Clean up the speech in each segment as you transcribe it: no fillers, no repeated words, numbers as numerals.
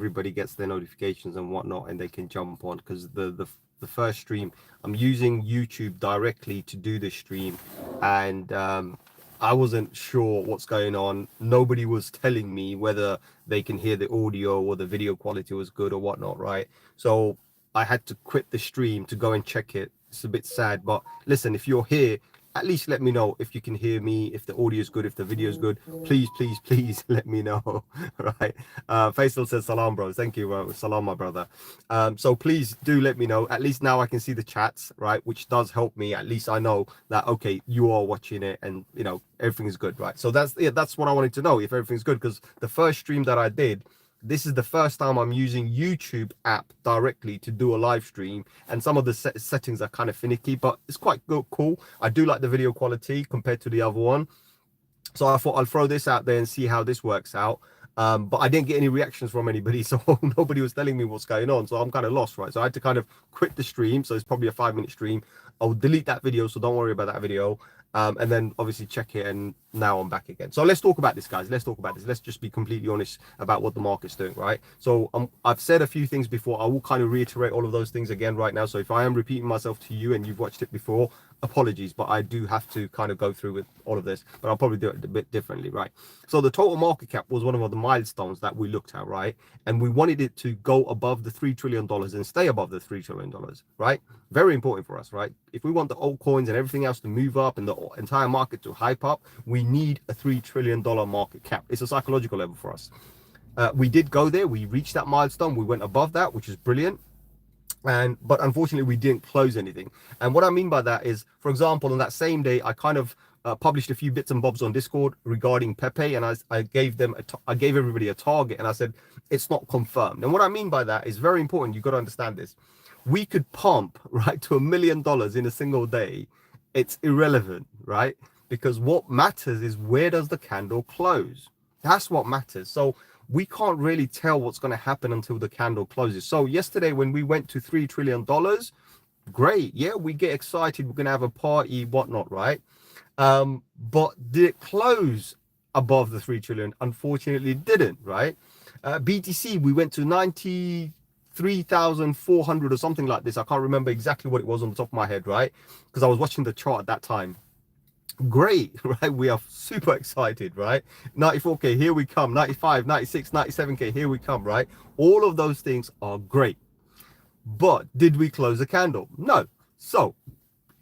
everybody gets their notifications and whatnot, and they can jump on, because the first stream, I'm using YouTube directly to do the stream, and I wasn't sure what's going on. Nobody was telling me whether they can hear the audio or the video quality was good or whatnot, right? So I had to quit the stream to go and check it. It's a bit sad, but listen, if you're here, at least let me know if you can hear me, if the audio is good, if the video is good. Please, please, please let me know. Right? Faisal says salam, bro. Thank you. Salam, my brother. So please do let me know. At least now I can see the chats, right? Which does help me. At least I know that, okay, you are watching it, and you know everything is good, right? So that's what I wanted to know, if everything's good, because the first stream that I did, this is the first time I'm using YouTube app directly to do a live stream, and some of the settings are kind of finicky, but it's quite good, cool. I do like the video quality compared to the other one, so I thought I'll throw this out there and see how this works out. But I didn't get any reactions from anybody, so nobody was telling me what's going on, so I'm kind of lost, right? So I had to kind of quit the stream, so it's probably a 5-minute stream. I'll delete that video, so don't worry about that video. And then obviously check it, and now I'm back again. So let's talk about this, guys. Let's talk about this. Let's just be completely honest about what the market's doing, right? So I've said a few things before. I will kind of reiterate all of those things again right now. So if I am repeating myself to you and you've watched it before, apologies, but I do have to kind of go through with all of this, but I'll probably do it a bit differently, right? So the total market cap was one of the milestones that we looked at, right? And we wanted it to go above the $3 trillion and stay above the $3 trillion, right? Very important for us, right? If we want the altcoins and everything else to move up and the entire market to hype up, we need a $3 trillion market cap. It's a psychological level for us. We did go there. We reached that milestone. We went above that, which is brilliant. But unfortunately we didn't close anything. And what I mean by that is, for example, on that same day, I kind of published a few bits and bobs on Discord regarding Pepe, and I gave everybody a target, and I said it's not confirmed. And what I mean by that is very important. You've got to understand this. We could pump right to $1 million in a single day. It's irrelevant, right? Because what matters is, where does the candle close? That's what matters. So we can't really tell what's going to happen until the candle closes. So yesterday when we went to $3 trillion, great. Yeah, we get excited. We're going to have a party, whatnot, right? But did it close above the 3 trillion? Unfortunately, it didn't, right? BTC, we went to 93,400 or something like this. I can't remember exactly what it was on the top of my head, right? Because I was watching the chart at that time. Great, right? We are super excited, right? 94k, here we come. 95, 96, 97k, here we come, right? All of those things are great. But did we close a candle? No. So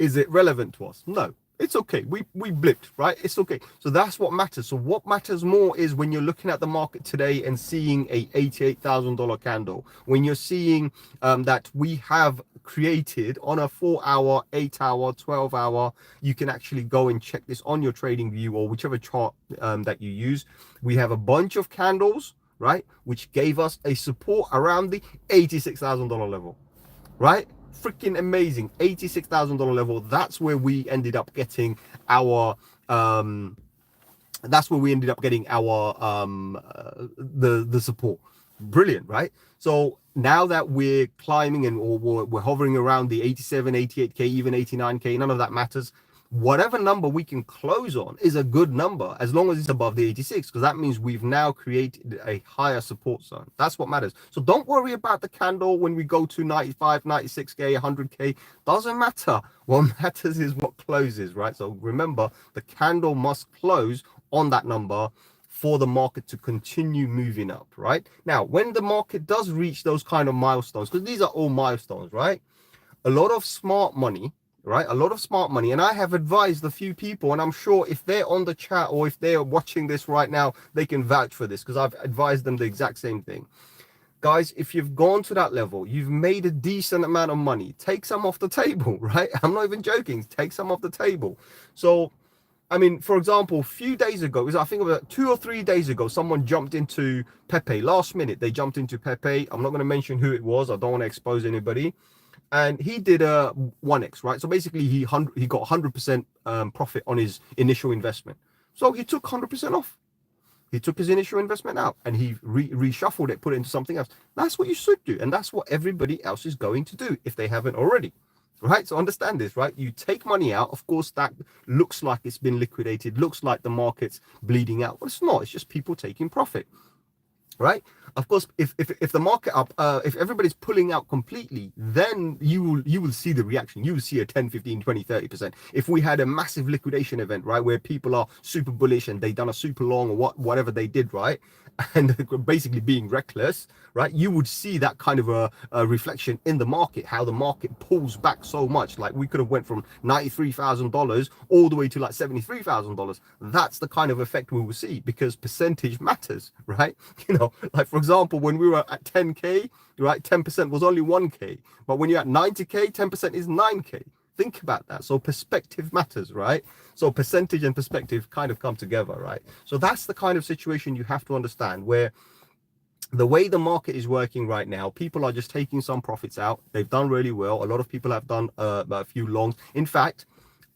is it relevant to us? No. It's okay. We blipped, right? It's okay. So that's what matters. So what matters more is when you're looking at the market today and seeing a $88,000 candle, when you're seeing that we have created on a 4-hour, 8-hour, 12-hour, you can actually go and check this on your trading view or whichever chart that you use. We have a bunch of candles, right, which gave us a support around the $86,000 level, right? Freaking amazing. $86,000 level. That's where we ended up getting our the support. Brilliant, right? So now that we're climbing and we're hovering around the 87, 88k, even 89k, none of that matters. Whatever number we can close on is a good number, as long as it's above the 86, because that means we've now created a higher support zone. That's what matters. So don't worry about the candle when we go to 95, 96k, 100k. Doesn't matter. What matters is what closes, right? So remember, the candle must close on that number for the market to continue moving up, right? Now, when the market does reach those kind of milestones, because these are all milestones, right? A lot of smart money, right? A lot of smart money. And I have advised a few people, and I'm sure if they're on the chat or if they're watching this right now, they can vouch for this, because I've advised them the exact same thing. Guys, if you've gone to that level, you've made a decent amount of money, take some off the table, right? I'm not even joking. Take some off the table. So, I mean, for example, a few days ago, I think about 2 or 3 days ago, someone jumped into Pepe. Last minute, they jumped into Pepe. I'm not going to mention who it was. I don't want to expose anybody. And he did a 1x, right? So basically he got 100% profit on his initial investment. So he took 100% off. He took his initial investment out and he reshuffled it, put it into something else. That's what you should do. And that's what everybody else is going to do if they haven't already, right? So understand this, right? You take money out. Of course, that looks like it's been liquidated, looks like the market's bleeding out, but it's not. It's just people taking profit. right? Of course, if the market up, if everybody's pulling out completely, then you will see the reaction. You will see a 10, 15, 20, 30%. If we had a massive liquidation event, right, where people are super bullish and they done a super long or whatever they did, right, and basically being reckless, right, you would see that kind of a reflection in the market, how the market pulls back so much. Like we could have went from $93,000 all the way to like $73,000. That's the kind of effect we will see, because percentage matters, right? Like for example, when we were at 10K, right, 10% was only 1K, but when you're at 90K, 10% is 9K. Think about that. So perspective matters, right? So percentage and perspective kind of come together, right? So that's the kind of situation you have to understand, where the way the market is working right now, people are just taking some profits out. They've done really well. A lot of people have done a few longs. In fact,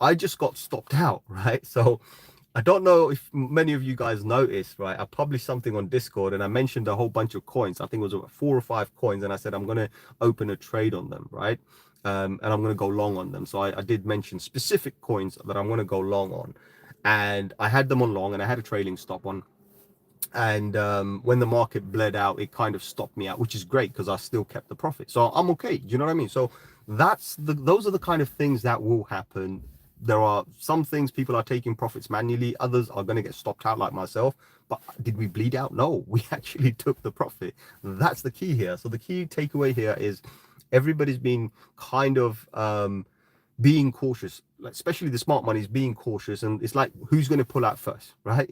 I just got stopped out, right? So I don't know if many of you guys noticed, right? I published something on Discord and I mentioned a whole bunch of coins. I think it was about 4 or 5 coins, and I said I'm going to open a trade on them, right? And I'm going to go long on them. So I did mention specific coins that I'm going to go long on, and I had them on long, and I had a trailing stop on. And when the market bled out, it kind of stopped me out, which is great because I still kept the profit. So I'm okay. Do you know what I mean? So those are the kind of things that will happen. There are some things people are taking profits manually, others are going to get stopped out, like myself. But did we bleed out? No, we actually took the profit. That's the key here. So the key takeaway here is everybody's been kind of being cautious, like especially the smart money is being cautious, and it's like, who's going to pull out first, right?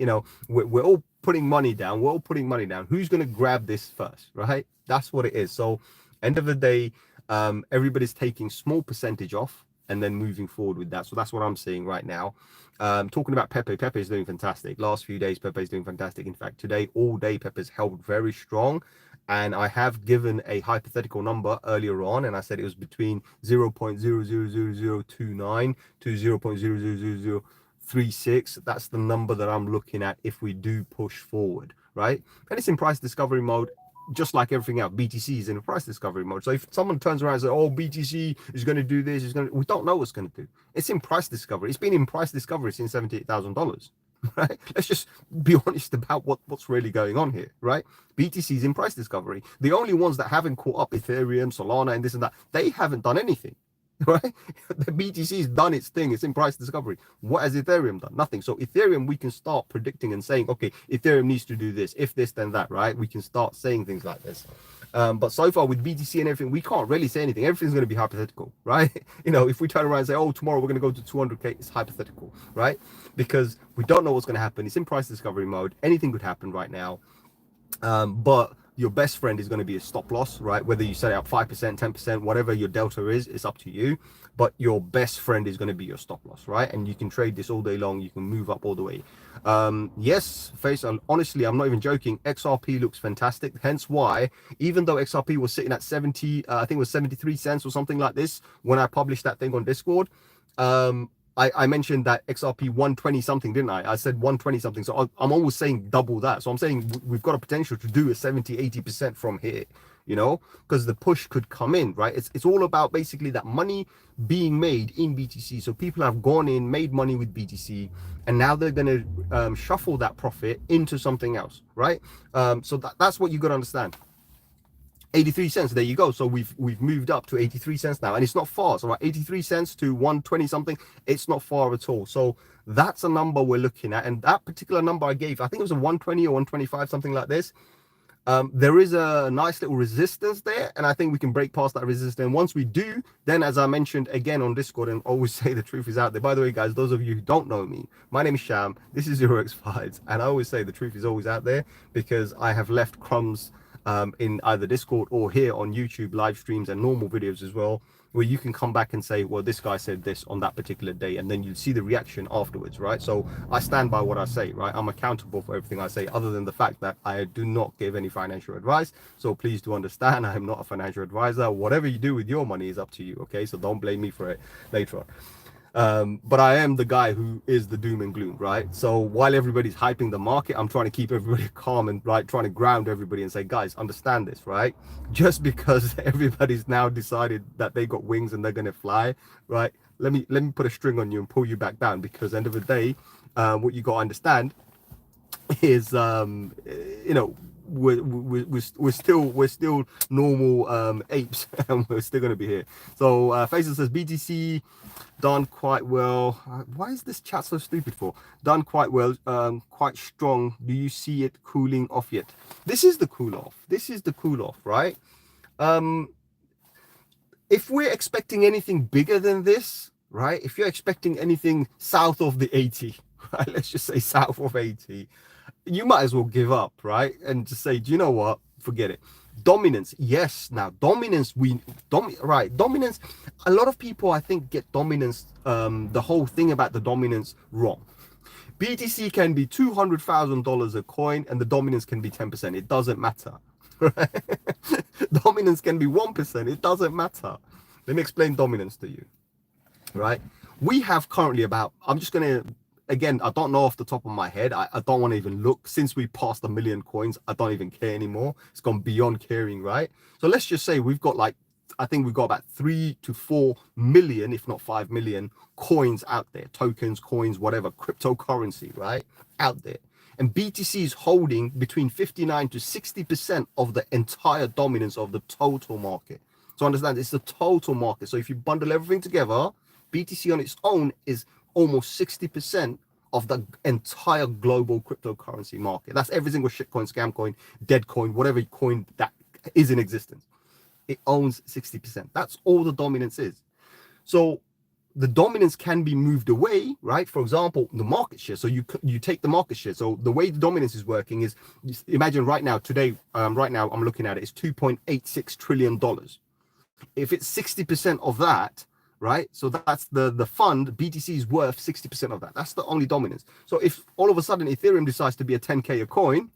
We're all putting money down. We're all putting money down. Who's going to grab this first, right? That's what it is. So end of the day, everybody's taking small percentage off and then moving forward with that. So that's what I'm seeing right now. Talking about Pepe is doing fantastic. Last few days, Pepe is doing fantastic. In fact, today, all day, Pepe's held very strong. And I have given a hypothetical number earlier on, and I said it was between 0.000029 to 0.000036. That's the number that I'm looking at if we do push forward, right? And it's in price discovery mode, just like everything else. BTC is in a price discovery mode. So if someone turns around and says, oh, BTC is going to do this, we don't know what's going to do. It's in price discovery. It's been in price discovery since $78,000. Right? Let's just be honest about what's really going on here, right? BTC is in price discovery. The only ones that haven't caught up, Ethereum, Solana, and this and that, they haven't done anything, right? The BTC has done its thing. It's in price discovery. What has Ethereum done? Nothing. So Ethereum, we can start predicting and saying, okay, Ethereum needs to do this, if this, then that, right? We can start saying things like this. But so far with BTC and everything, we can't really say anything. Everything's going to be hypothetical, right? If we turn around and say, oh, tomorrow we're going to go to 200K, it's hypothetical, right? Because we don't know what's going to happen. It's in price discovery mode. Anything could happen right now. But your best friend is going to be a stop loss, right? Whether you set it up 5%, 10%, whatever your delta is, it's up to you. But your best friend is going to be your stop loss, right? And you can trade this all day long. You can move up all the way. Yes, honestly, I'm not even joking. XRP looks fantastic. Hence why, even though XRP was sitting at 70, I think it was 73 cents or something like this when I published that thing on Discord. I mentioned that XRP 120 something, didn't I? I said 120 something. So I'm always saying double that. So I'm saying we've got a potential to do a 70, 80% from here, because the push could come in, right? It's all about basically that money being made in BTC. So people have gone in, made money with BTC, and now they're going to shuffle that profit into something else, right? So that's what you got to understand. 83 cents, there you go. So we've moved up to 83 cents now, and it's not far. So 83 cents to 120 something, it's not far at all. So that's a number we're looking at, and that particular number I gave, I think it was a 120 or 125, something like this. There is a nice little resistance there, and I think we can break past that resistance. And once we do, then as I mentioned again on Discord, and always say the truth is out there. By the way, guys, those of you who don't know me, my name is Sham, this is 0x5, and I always say the truth is always out there, because I have left crumbs in either Discord or here on YouTube live streams and normal videos as well, where you can come back and say, well, this guy said this on that particular day, and then you'll see the reaction afterwards, right? So I stand by what I say, right? I'm accountable for everything I say, other than the fact that I do not give any financial advice. So please do understand, I am not a financial advisor. Whatever you do with your money is up to you, okay? So don't blame me for it later on. But I am the guy who is the doom and gloom, right? So while everybody's hyping the market, I'm trying to keep everybody calm and trying to ground everybody and say, guys, understand this, right? Just because everybody's now decided that they got wings and they're going to fly, right? Let me put a string on you and pull you back down, because end of the day, what you got to understand is, we're still normal apes, and we're still going to be here. So Faisal says BTC done quite well. Why is this chat so stupid for? Done quite well, quite strong. Do you see it cooling off yet? This is the cool off. This is the cool off, right? If we're expecting anything bigger than this, right? If you're expecting anything south of the 80, right? Let's just say south of 80, you might as well give up, right? And just say, do you know what? Forget it. Dominance, yes. Now, dominance, dominance. A lot of people, I think, get dominance, the whole thing about the dominance wrong. BTC can be $200,000 a coin, and the dominance can be 10%. It doesn't matter. Right? Dominance can be 1%. It doesn't matter. Let me explain dominance to you. Right? We have currently about, I'm just going to, again, I don't know off the top of my head. I don't want to even look. Since we passed 1 million coins, I don't even care anymore. It's gone beyond caring, right? So let's just say we've got like, I think we've got about 3 to 4 million, if not 5 million coins out there, tokens, coins, whatever, cryptocurrency, right? Out there. And BTC is holding between 59 to 60% of the entire dominance of the total market. So understand, it's the total market. So if you bundle everything together, BTC on its own is almost 60% of the entire global cryptocurrency market. That's every single shitcoin, scam coin, dead coin, whatever coin that is in existence. It owns 60%. That's all the dominance is. So the dominance can be moved away, right? For example, the market share. So you take the market share. So the way the dominance is working is, imagine right now, today, right now I'm looking at it, it's $2.86 trillion. If it's 60% of that, right? So that's the fund, BTC is worth 60% of that. That's the only dominance. So if all of a sudden Ethereum decides to be a 10K a coin,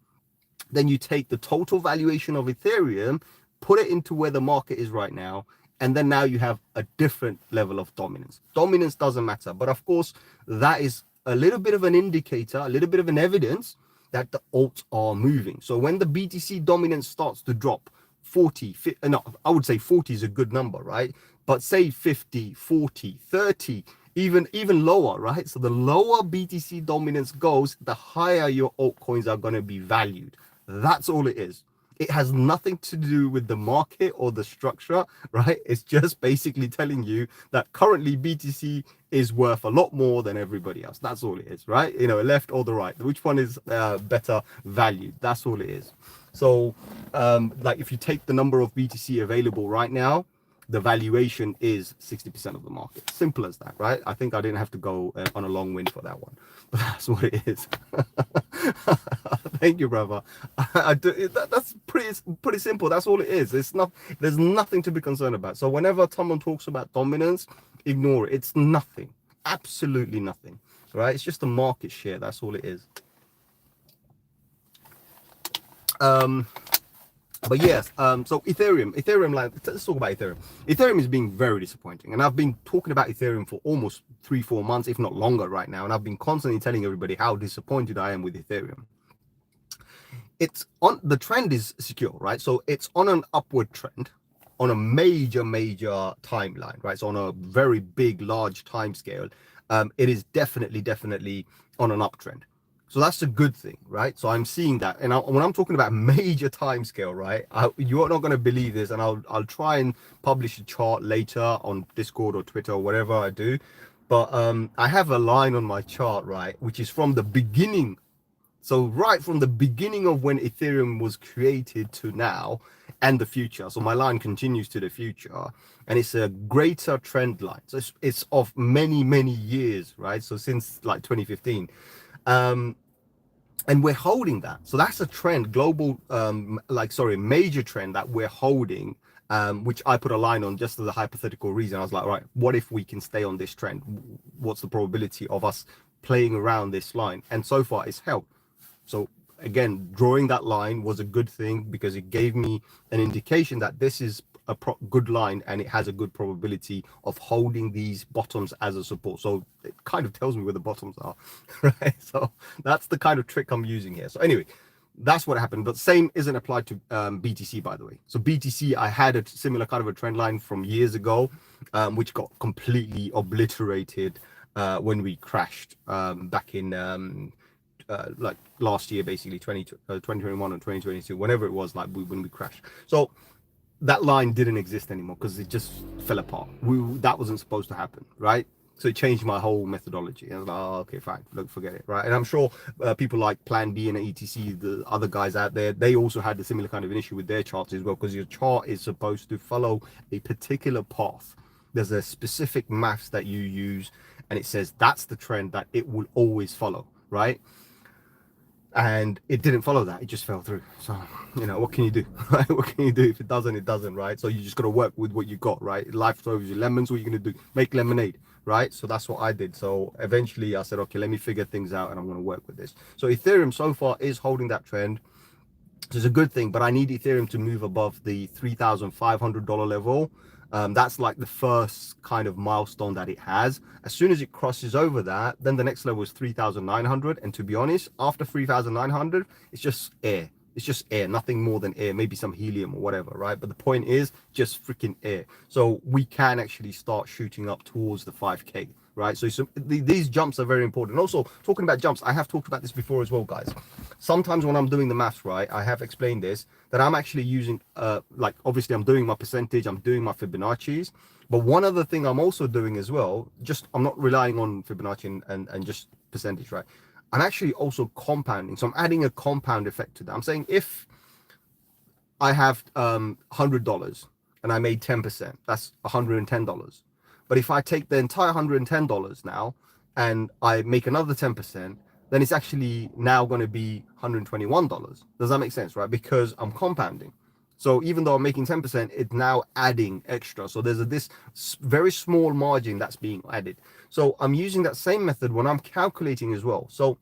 then you take the total valuation of Ethereum, put it into where the market is right now, and then now you have a different level of dominance. Dominance doesn't matter. But of course, that is a little bit of an indicator, a little bit of an evidence that the alts are moving. So when the BTC dominance starts to drop 40, no, I would say 40 is a good number, right? But say 50, 40, 30, even lower, right? So the lower BTC dominance goes, the higher your altcoins are going to be valued. That's all it is. It has nothing to do with the market or the structure, right? It's just basically telling you that currently BTC is worth a lot more than everybody else. That's all it is, right? You know, left or the right, which one is better valued? That's all it is. So like if you take the number of BTC available right now, the valuation is 60% of the market. Simple as that, right? I think I didn't have to go on a long wind for that one, but that's what it is. Thank you, brother. That's pretty simple. That's all it is. There's nothing to be concerned about. So whenever someone talks about dominance, ignore it. It's nothing, absolutely nothing, right? It's just a market share. That's all it is. But yes, so Ethereum, like, let's talk about Ethereum. Ethereum is being very disappointing, and I've been talking about Ethereum for almost 3-4 months, if not longer right now, and I've been constantly telling everybody how disappointed I am with Ethereum. It's on, the trend is secure, right? So it's on an upward trend on a major timeline, right? So on a very big, large time scale, it is definitely on an uptrend. So that's a good thing, right? So I'm seeing that. And when I'm talking about major time scale, right, you're not going to believe this. And I'll try and publish a chart later on Discord or Twitter or whatever I do. But I have a line on my chart, right, which is from the beginning. So right from the beginning of when Ethereum was created to now and the future. So my line continues to the future. And it's a greater trend line. So it's of many years, right? So since like 2015. And we're holding that. So that's a trend, global, major trend that we're holding, which I put a line on just as a hypothetical reason. I was like, right, what if we can stay on this trend? What's the probability of us playing around this line? And so far it's held. So again, drawing that line was a good thing because it gave me an indication that this is a good line and it has a good probability of holding these bottoms as a support. So it kind of tells me where the bottoms are, right? So that's the kind of trick I'm using here. So anyway, that's what happened. But same isn't applied to BTC, by the way. So BTC, I had a similar kind of a trend line from years ago, which got completely obliterated when we crashed back in like last year, basically 2021 or 2022, whenever it was, like when we crashed. So that line didn't exist anymore because it just fell apart. That wasn't supposed to happen, right? So it changed my whole methodology. And I was like, oh, okay, fine, look, forget it, right? And I'm sure people like Plan B and ETC, the other guys out there, they also had a similar kind of an issue with their charts as well, because your chart is supposed to follow a particular path. There's a specific maths that you use, and it says that's the trend that it will always follow, right? And it didn't follow that. It just fell through. So, you know, what can you do, right? What can you do? If it doesn't, it doesn't, right? So you just got to work with what you got, right? Life throws you lemons. What are you going to do? Make lemonade, right? So that's what I did. So eventually I said, okay, let me figure things out, and I'm going to work with this. So Ethereum so far is holding that trend. It's a good thing, but I need Ethereum to move above the $3,500 level. That's like the first kind of milestone that it has. As soon as it crosses over that, then the next level is 3,900. And to be honest, after 3,900, it's just air. It's just air, nothing more than air, maybe some helium or whatever, right? But the point is just freaking air. So we can actually start shooting up towards the 5K, right? So these jumps are very important. Also, talking about jumps, I have talked about this before as well, guys. Sometimes when I'm doing the maths, right, I have explained this, that I'm actually using, like, obviously I'm doing my percentage, I'm doing my Fibonacci's, but one other thing I'm also doing as well, just I'm not relying on Fibonacci and just percentage, right? I'm actually also compounding. So I'm adding a compound effect to that. I'm saying if I have $100 and I made 10%, that's $110. But if I take the entire $110 now and I make another 10%, then it's actually now going to be $121. Does that make sense, right? Because I'm compounding. So even though I'm making 10%, it's now adding extra. So there's this very small margin that's being added. So I'm using that same method when I'm calculating as well. So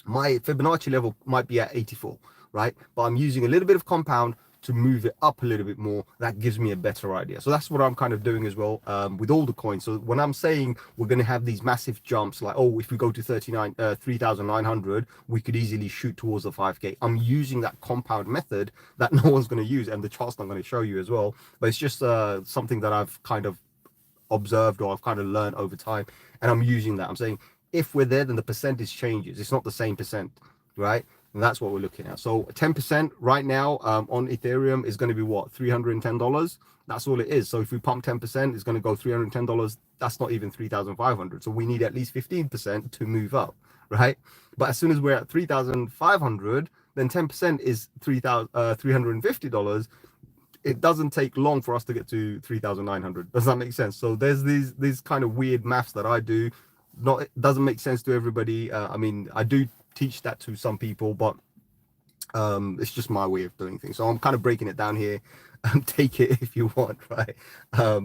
my Fibonacci level might be at 84, right? But I'm using a little bit of compound to move it up a little bit more. That gives me a better idea. So that's what I'm kind of doing as well with all the coins. So when I'm saying we're going to have these massive jumps, like, oh, if we go to 3,900, we could easily shoot towards the 5K. I'm using that compound method that no one's going to use, and the chart's not going to show you as well. But it's just something that I've kind of observed, or I've kind of learned over time, and I'm using that. I'm saying if we're there, then the percentage changes. It's not the same percent, right? And that's what we're looking at. So 10% right now on Ethereum is going to be what, $310? That's all it is. So if we pump 10%, it's going to go $310. That's not even 3,500. So we need at least 15% to move up, right? But as soon as we're at 3,500, then 10% is $350. It doesn't take long for us to get to 3,900. Does that make sense? So there's these kind of weird maths that I do. It doesn't make sense to everybody. I mean, I do teach that to some people, but it's just my way of doing things. So I'm kind of breaking it down here. Take it if you want, right?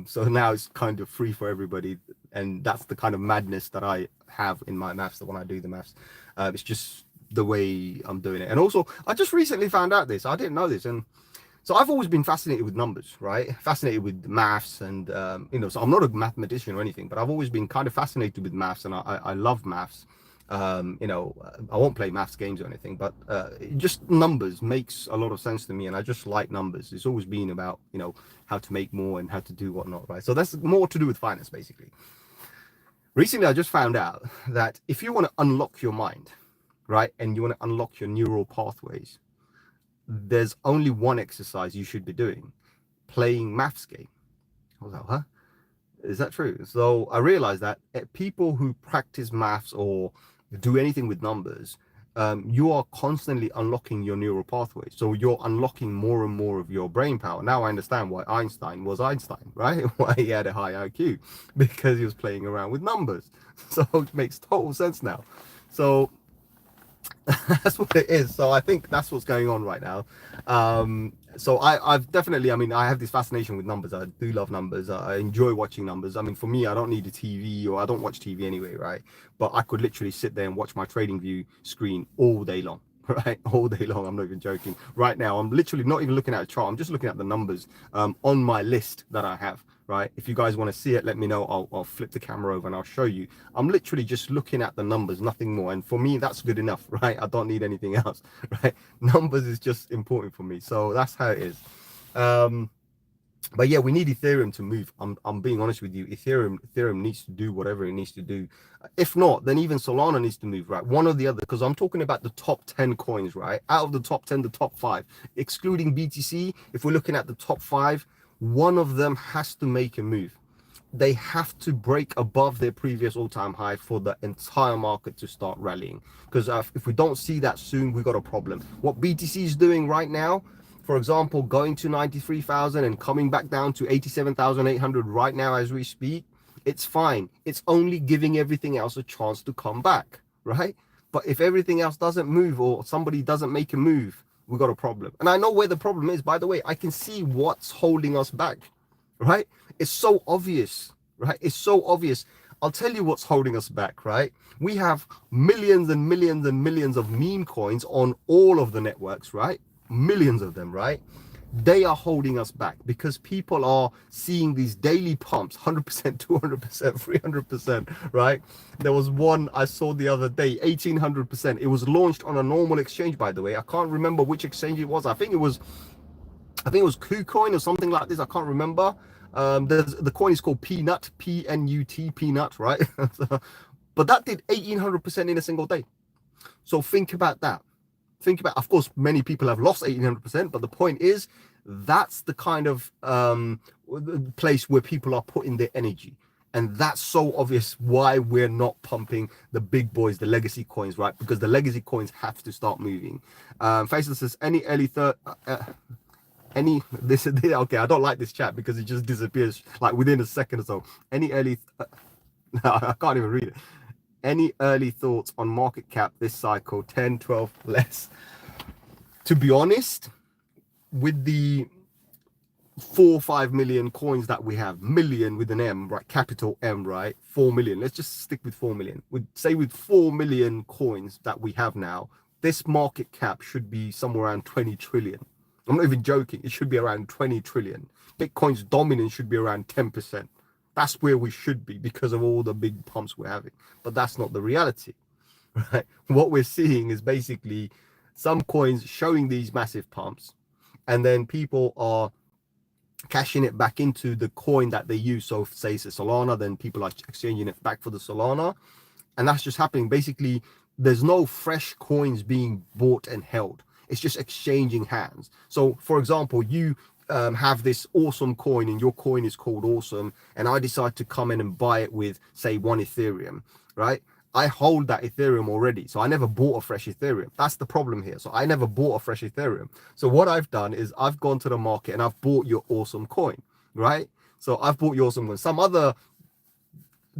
So now it's kind of free for everybody, and that's the kind of madness that I have in my maths, that when I do the maths, it's just the way I'm doing it. And also, I just recently found out this. I didn't know this, and so I've always been fascinated with numbers, right? Fascinated with maths, and you know, so I'm not a mathematician or anything, but I've always been kind of fascinated with maths, and I love maths. You know, I won't play maths games or anything, but just numbers makes a lot of sense to me, and I just like numbers. It's always been about, you know, how to make more and how to do whatnot, right? So that's more to do with finance, basically. Recently, I just found out that if you want to unlock your mind, right, and you want to unlock your neural pathways, there's only one exercise you should be doing: playing maths game. I was like, huh? Is that true? So I realized that people who practice maths or do anything with numbers, you are constantly unlocking your neural pathways. So you're unlocking more and more of your brain power. Now I understand why Einstein was Einstein, right? Why he had a high IQ, because he was playing around with numbers. So it makes total sense now. So that's what it is. So I think that's what's going on right now. So I've definitely, I mean, I have this fascination with numbers. I do love numbers. I enjoy watching numbers. I mean, for me, I don't need a TV, or I don't watch TV anyway, right? But I could literally sit there and watch my trading view screen all day long, right? All day long. I'm not even joking. Right now, I'm literally not even looking at a chart. I'm just looking at the numbers on my list that I have, right? If you guys want to see it, let me know. I'll flip the camera over and I'll show you. I'm literally just looking at the numbers, nothing more. And for me, that's good enough, right? I don't need anything else, right? Numbers is just important for me. So that's how it is. But yeah, we need Ethereum to move. I'm being honest with you. Ethereum needs to do whatever it needs to do. If not, then even Solana needs to move, right? One or the other, because I'm talking about the top 10 coins, right? Out of the top 10, the top five, excluding BTC, if we're looking at the top five, one of them has to make a move. They have to break above their previous all-time high for the entire market to start rallying. Because if we don't see that soon, we got a problem. What BTC is doing right now, for example, going to 93,000 and coming back down to 87,800 right now as we speak, it's fine. It's only giving everything else a chance to come back, right? But if everything else doesn't move or somebody doesn't make a move, we got a problem. And I know where the problem is, by the way. I can see what's holding us back, right? It's so obvious, right? It's so obvious. I'll tell you what's holding us back, right? We have millions and millions and millions of meme coins on all of the networks, right? Millions of them, right? They are holding us back because people are seeing these daily pumps, 100%, 200%, 300%, right? There was one I saw the other day, 1800%. It was launched on a normal exchange, by the way. I can't remember which exchange it was. I think it was KuCoin or something like this. I can't remember. The coin is called Peanut, P-N-U-T, Peanut, right? But that did 1800% in a single day. So think about that. Think about, of course, many people have lost 1800%, but the point is that's the kind of place where people are putting their energy. And that's so obvious why we're not pumping the big boys, the legacy coins, right? Because the legacy coins have to start moving. Faisal says, any early this okay, I don't like this chat because it just disappears like within a second or so. Any early no, I can't even read it. Any early thoughts on market cap this cycle? 10, 12, less? To be honest, with the 4 or 5 million coins that we have, million with an M, right? Capital M, right? 4 million. Let's just stick with 4 million. With 4 million coins that we have now, this market cap should be somewhere around 20 trillion. I'm not even joking. It should be around 20 trillion. Bitcoin's dominance should be around 10%. That's where we should be because of all the big pumps we're having. But that's not the reality, right? What we're seeing is basically some coins showing these massive pumps, and then people are cashing it back into the coin that they use. So say it's a Solana, then people are exchanging it back for the Solana. And that's just happening. Basically, there's no fresh coins being bought and held. It's just exchanging hands. So for example, you have this awesome coin and your coin is called awesome, and I decide to come in and buy it with say 1 Ethereum, right? I hold that Ethereum already, so I never bought a fresh Ethereum. That's the problem here. So I never bought a fresh Ethereum. So what I've done is I've gone to the market and I've bought your awesome coin, right? So I've bought your awesome coin. Some other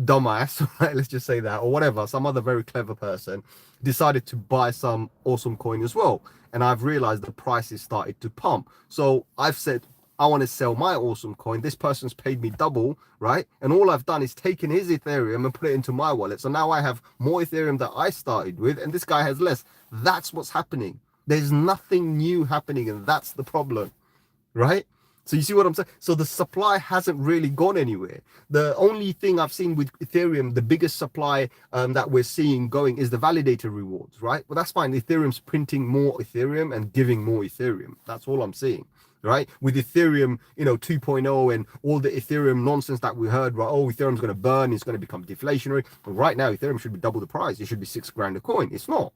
dumbass, right? Let's just say that, or whatever, some other very clever person decided to buy some awesome coin as well. And I've realized the prices started to pump. So I've said, I want to sell my awesome coin. This person's paid me double, right? And all I've done is taken his Ethereum and put it into my wallet. So now I have more Ethereum that I started with, and this guy has less. That's what's happening. There's nothing new happening, and that's the problem, right? So you see what I'm saying? So the supply hasn't really gone anywhere. The only thing I've seen with Ethereum, the biggest supply that we're seeing going is the validator rewards, right? Well, that's fine. Ethereum's printing more Ethereum and giving more Ethereum. That's all I'm seeing, right? With Ethereum, 2.0 and all the Ethereum nonsense that we heard, right? Oh, Ethereum's going to burn. It's going to become deflationary. But right now, Ethereum should be double the price. It should be $6,000 a coin. It's not,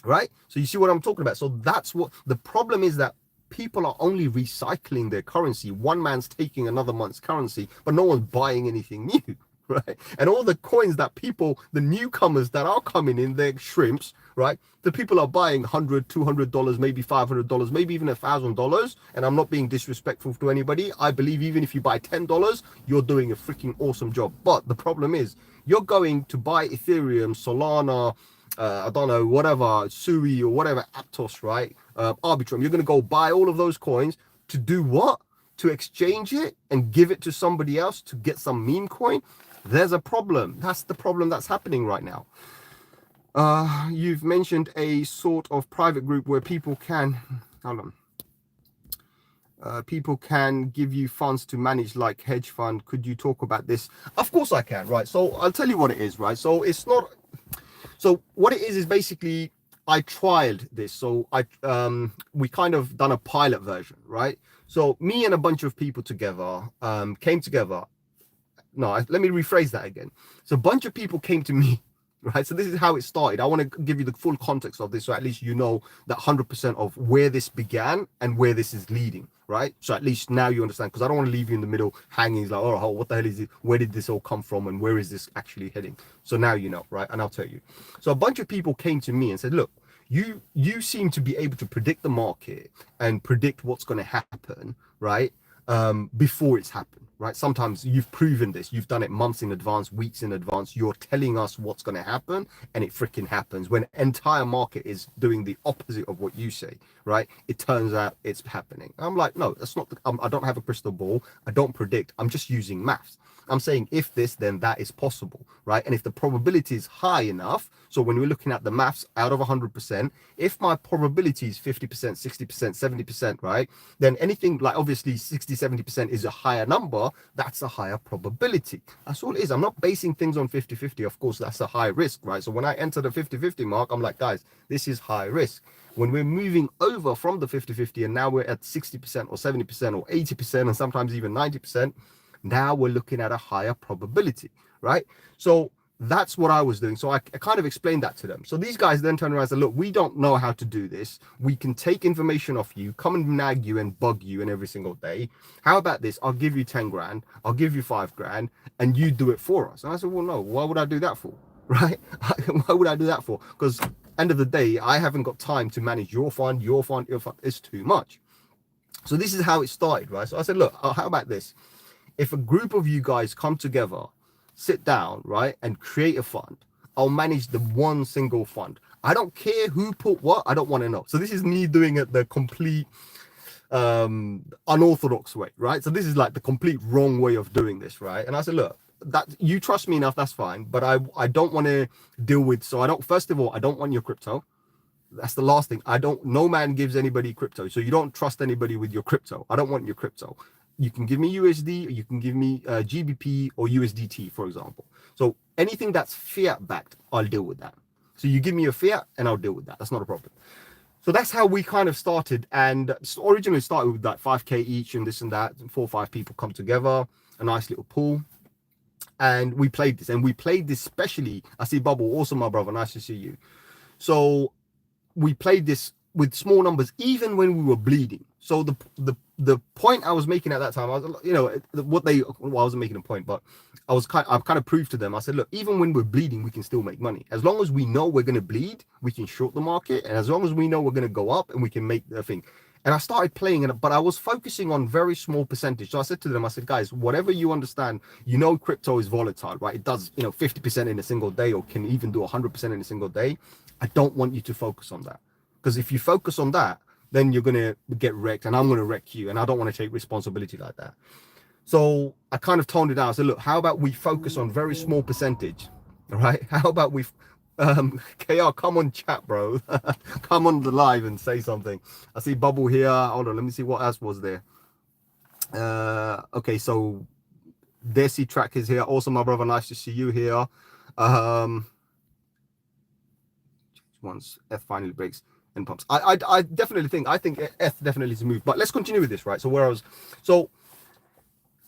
right? So you see what I'm talking about? So that's what the problem is, that people are only recycling their currency. One man's taking another man's currency, but no one's buying anything new, right? And all the coins that people, the newcomers that are coming in, they're shrimps, right? The people are buying $100, $200, maybe $500, maybe even $1,000. And I'm not being disrespectful to anybody. I believe even if you buy $10, you're doing a freaking awesome job. But the problem is you're going to buy Ethereum, Solana, I don't know, whatever, Sui or whatever, Aptos, right? Arbitrum. You're going to go buy all of those coins to do what? To exchange it and give it to somebody else to get some meme coin. There's a problem. That's the problem that's happening right now. You've mentioned a sort of private group where people can, hold on. People can give you funds to manage like hedge fund. Could you talk about this? Of course I can, right? So I'll tell you what it is, right? So it's not. So what it is basically, I trialed this. So we kind of done a pilot version, right? So me and a bunch of people together came together. No, let me rephrase that again. So a bunch of people came to me, right? So this is how it started. I want to give you the full context of this, so at least you know that 100% of where this began and where this is leading, right? So at least now you understand, because I don't want to leave you in the middle hanging like, oh, what the hell is it? Where did this all come from? And where is this actually heading? So now you know, right? And I'll tell you. So a bunch of people came to me and said, look, you seem to be able to predict the market and predict what's going to happen, right? Before it's happened, right? Sometimes you've proven this, you've done it months in advance, weeks in advance. You're telling us what's going to happen, and it freaking happens. When the entire market is doing the opposite of what you say, right? It turns out it's happening. I'm like, no, that's not. I don't have a crystal ball. I don't predict. I'm just using maths. I'm saying if this, then that is possible, right? And if the probability is high enough, so when we're looking at the maths out of 100%, if my probability is 50%, 60%, 70%, right? Then anything like obviously 60, 70% is a higher number, that's a higher probability. That's all it is. I'm not basing things on 50-50. Of course, that's a high risk, right? So when I enter the 50-50 mark, I'm like, guys, this is high risk. When we're moving over from the 50-50 and now we're at 60% or 70% or 80% and sometimes even 90%, now we're looking at a higher probability, right? So that's what I was doing. So I kind of explained that to them. So these guys then turned around and said, look, we don't know how to do this. We can take information off you, come and nag you and bug you and every single day. How about this? I'll give you 10 grand. I'll give you 5 grand and you do it for us. And I said, well, no, why would I do that for? Right? Why would I do that for? Because end of the day, I haven't got time to manage your fund. It's too much. So this is how it started, right? So I said, look, how about this? If a group of you guys come together, sit down, right, and create a fund, I'll manage the one single fund. I don't care who put what. I don't want to know. So this is me doing it the complete unorthodox way, right? So this is like the complete wrong way of doing this, right? And I said, look, that you trust me enough, that's fine, but I don't want to deal with. So I don't. First of all, I don't want your crypto. That's the last thing. No man gives anybody crypto, so you don't trust anybody with your crypto. I don't want your crypto. You can give me USD, or you can give me GBP or USDT, for example. So anything that's fiat backed, I'll deal with that. So you give me a fiat and I'll deal with that. That's not a problem. So that's how we kind of started. And originally started with like 5K each and this and that. And 4 or 5 people come together, a nice little pool. And we played this. And we played this specially. I see Bubble, also my brother. Nice to see you. So we played this with small numbers, even when we were bleeding. So the point I was making at that time, I was, I wasn't making a point, but I've kind of proved to them. I said, look, even when we're bleeding, we can still make money. As long as we know we're going to bleed, we can short the market. And as long as we know we're going to go up and we can make the thing. And I started playing it, but I was focusing on very small percentage. So I said to them, I said, guys, whatever you understand, crypto is volatile, right? It does, 50% in a single day, or can even do 100% in a single day. I don't want you to focus on that. Because if you focus on that, then you're going to get wrecked and I'm going to wreck you. And I don't want to take responsibility like that. So I kind of toned it down. I said, look, how about we focus on very small percentage? All right. How about we, KR, come on chat, bro. Come on the live and say something. I see Bubble here. Hold on. Let me see what else was there. Okay. So Desi Track is here. Also, my brother, nice to see you here. Once F finally breaks and pumps. I definitely think F definitely is a move. But let's continue with this, right? So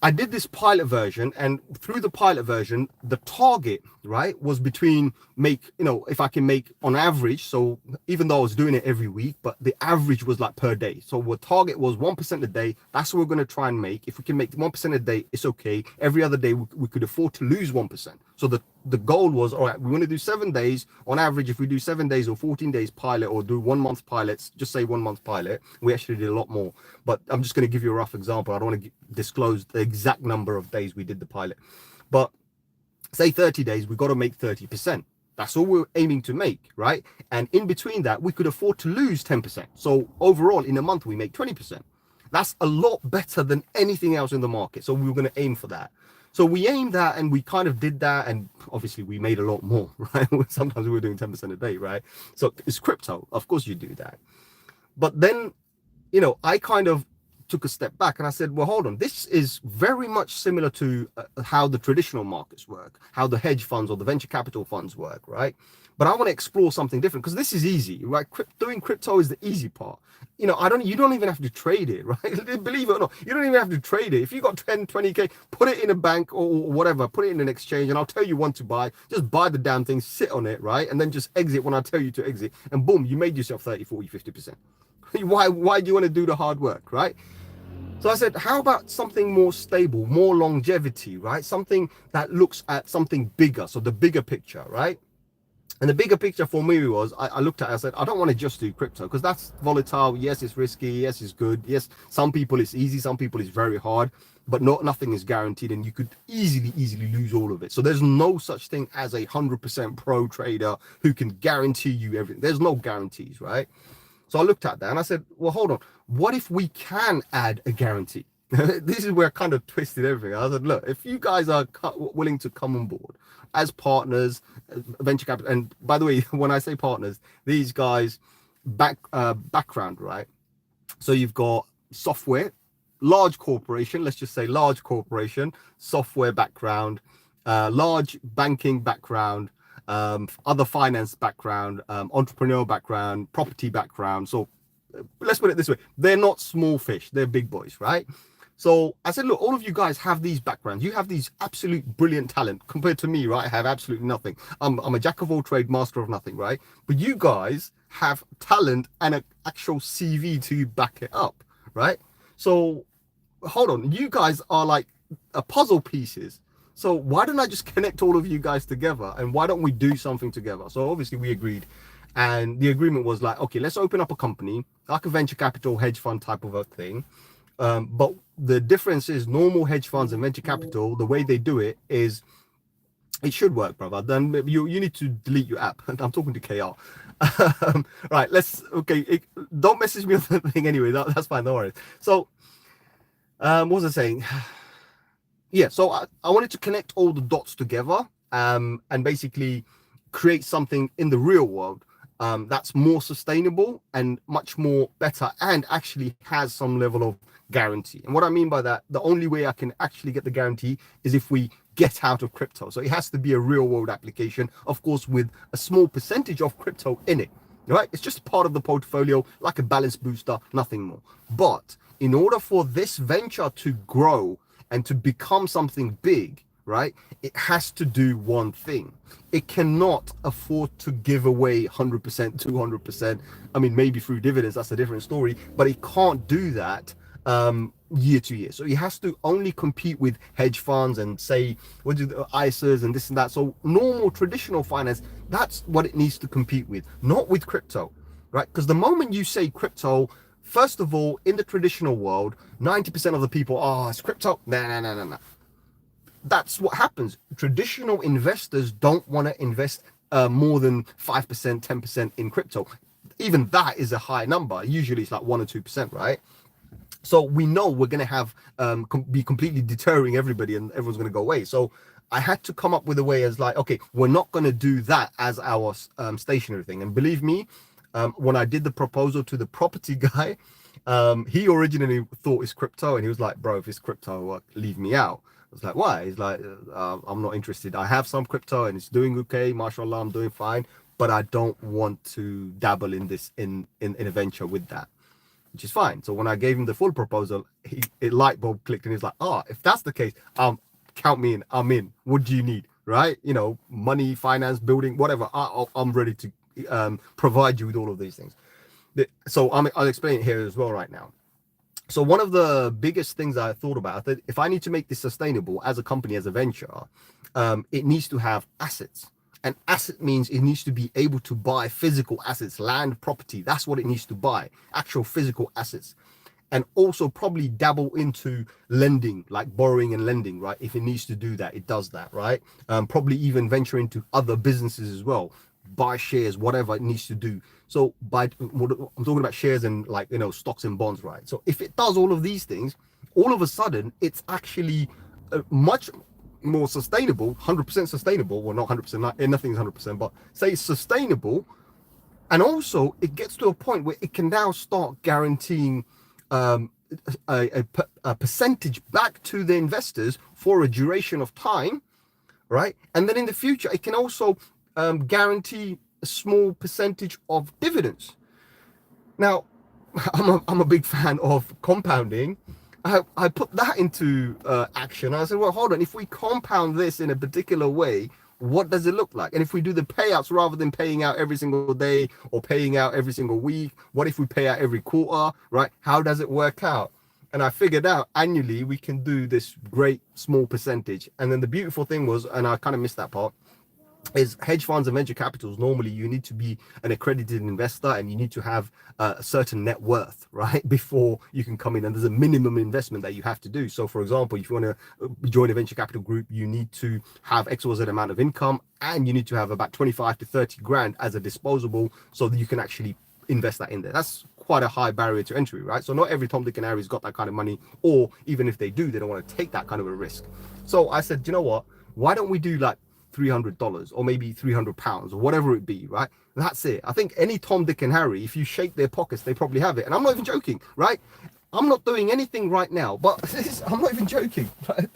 I did this pilot version, and through the pilot version, the target, right, was between if I can make on average. So even though I was doing it every week, but the average was like per day. So the target was 1% a day. That's what we're going to try and make. If we can make 1% a day, it's okay. Every other day, we could afford to lose 1%. So the goal was, all right, we want to do 7 days on average. If we do 7 days or 14 days pilot, or do 1 month pilots, just say 1 month pilot. We actually did a lot more, but I'm just going to give you a rough example. I don't want to disclose the exact number of days we did the pilot, but say 30 days, we got to make 30%. That's all we're aiming to make, right? And in between that, we could afford to lose 10%. So overall, in a month, we make 20%. That's a lot better than anything else in the market. So we were going to aim for that. So we aimed that, and we kind of did that, and obviously we made a lot more, right? Sometimes we were doing 10% a day, right? So it's crypto. Of course you do that. But then, I kind of took a step back and I said, well, hold on, this is very much similar to how the traditional markets work, how the hedge funds or the venture capital funds work, right? But I want to explore something different because this is easy, right? Doing crypto is the easy part. You know, you don't even have to trade it, right? Believe it or not, you don't even have to trade it. If you got 10, 20K, put it in a bank or whatever, put it in an exchange and I'll tell you when to buy. Just buy the damn thing, sit on it, right? And then just exit when I tell you to exit. And boom, you made yourself 30, 40, 50%. Why do you want to do the hard work, right? So I said, how about something more stable, more longevity, right? Something that looks at something bigger. So the bigger picture, right? And the bigger picture for me was, I looked at it, I said, I don't want to just do crypto because that's volatile. Yes, it's risky. Yes, it's good. Yes, some people it's easy. Some people it's very hard, but nothing is guaranteed. And you could easily lose all of it. So there's no such thing as a 100% pro trader who can guarantee you everything. There's no guarantees, right? So I looked at that and I said, well, hold on. What if we can add a guarantee? This is where I kind of twisted everything. I said, look, if you guys are willing to come on board as partners, venture capital, and by the way, when I say partners, these guys background, right? So you've got software, large corporation, let's just say large corporation, software background, large banking background, other finance background, entrepreneurial background, property background. So let's put it this way. They're not small fish. They're big boys, right? So I said, look, all of you guys have these backgrounds. You have these absolute brilliant talent compared to me, right? I have absolutely nothing. I'm a jack of all trade, master of nothing, right? But you guys have talent and an actual CV to back it up, right? So hold on. You guys are like puzzle pieces. So why don't I just connect all of you guys together and why don't we do something together? So obviously we agreed. And the agreement was like, okay, let's open up a company, like a venture capital hedge fund type of a thing. But the difference is normal hedge funds and venture capital, the way they do it is, it should work, brother. Then you need to delete your app. I'm talking to KR. Right, don't message me on the thing anyway. That's fine, no worries. So, what was I saying? Yeah, so I wanted to connect all the dots together and basically create something in the real world that's more sustainable and much more better and actually has some level of guarantee. And what I mean by that, the only way I can actually get the guarantee is if we get out of crypto. So it has to be a real world application, of course, with a small percentage of crypto in it, right? It's just part of the portfolio, like a balance booster, nothing more. But in order for this venture to grow and to become something big, right, it has to do one thing. It cannot afford to give away 100%, 200%. I mean, maybe through dividends, that's a different story, but it can't do that year to year. So it has to only compete with hedge funds and say, what do the ISAs and this and that. So normal traditional finance, that's what it needs to compete with, not with crypto, right? Because the moment you say crypto, first of all, in the traditional world, 90% of the people, oh, it's crypto. Nah. That's what happens. Traditional investors don't want to invest more than 5%, 10% in crypto. Even that is a high number. Usually it's like 1 or 2%, right? So we know we're going to have be completely deterring everybody and everyone's going to go away. So I had to come up with a way as like, okay, we're not going to do that as our stationary thing. And believe me, when I did the proposal to the property guy, he originally thought it's crypto and he was like, bro, if it's crypto, leave me out. I was like, why? He's like, I'm not interested. I have some crypto and it's doing okay. Mashallah, I'm doing fine. But I don't want to dabble in this in a venture with that, which is fine. So when I gave him the full proposal, it light bulb clicked and he's like, if that's the case, count me in. I'm in. What do you need? Right? You know, money, finance, building, whatever. I'm ready to provide you with all of these things. So I'll explain it here as well right now. So one of the biggest things I thought about, that if I need to make this sustainable as a company, as a venture, it needs to have assets. And asset means it needs to be able to buy physical assets, land, property. That's what it needs to buy, actual physical assets. And also probably dabble into lending, like borrowing and lending, right? If it needs to do that, it does that, right? Probably even venture into other businesses as well, buy shares, whatever it needs to do. So I'm talking about shares and like, stocks and bonds, right? So if it does all of these things, all of a sudden it's actually much more sustainable, 100% sustainable. Well, not 100%, nothing is 100%, but say it's sustainable. And also it gets to a point where it can now start guaranteeing a percentage back to the investors for a duration of time, right? And then in the future, it can also guarantee a small percentage of dividends. Now, I'm a big fan of compounding. I put that into action. I said, well, hold on. If we compound this in a particular way, what does it look like? And if we do the payouts rather than paying out every single day or paying out every single week, what if we pay out every quarter, right? How does it work out? And I figured out annually we can do this great small percentage. And then the beautiful thing was, and I kind of missed that part, is hedge funds and venture capitals, normally you need to be an accredited investor and you need to have a certain net worth, right, before you can come in, and there's a minimum investment that you have to do. So for example, if you want to join a venture capital group, you need to have XYZ amount of income and you need to have about 25 to 30 grand as a disposable so that you can actually invest that in there. That's quite a high barrier to entry, right? So not every Tom, Dick and Harry's got that kind of money, or even if they do, they don't want to take that kind of a risk. So I said, you know what, why don't we do like $300 or maybe £300 or whatever it be, right? That's it. I think any Tom, Dick and Harry, if you shake their pockets, they probably have it. And I'm not even joking, right? I'm not doing anything right now, but I'm not even joking, right?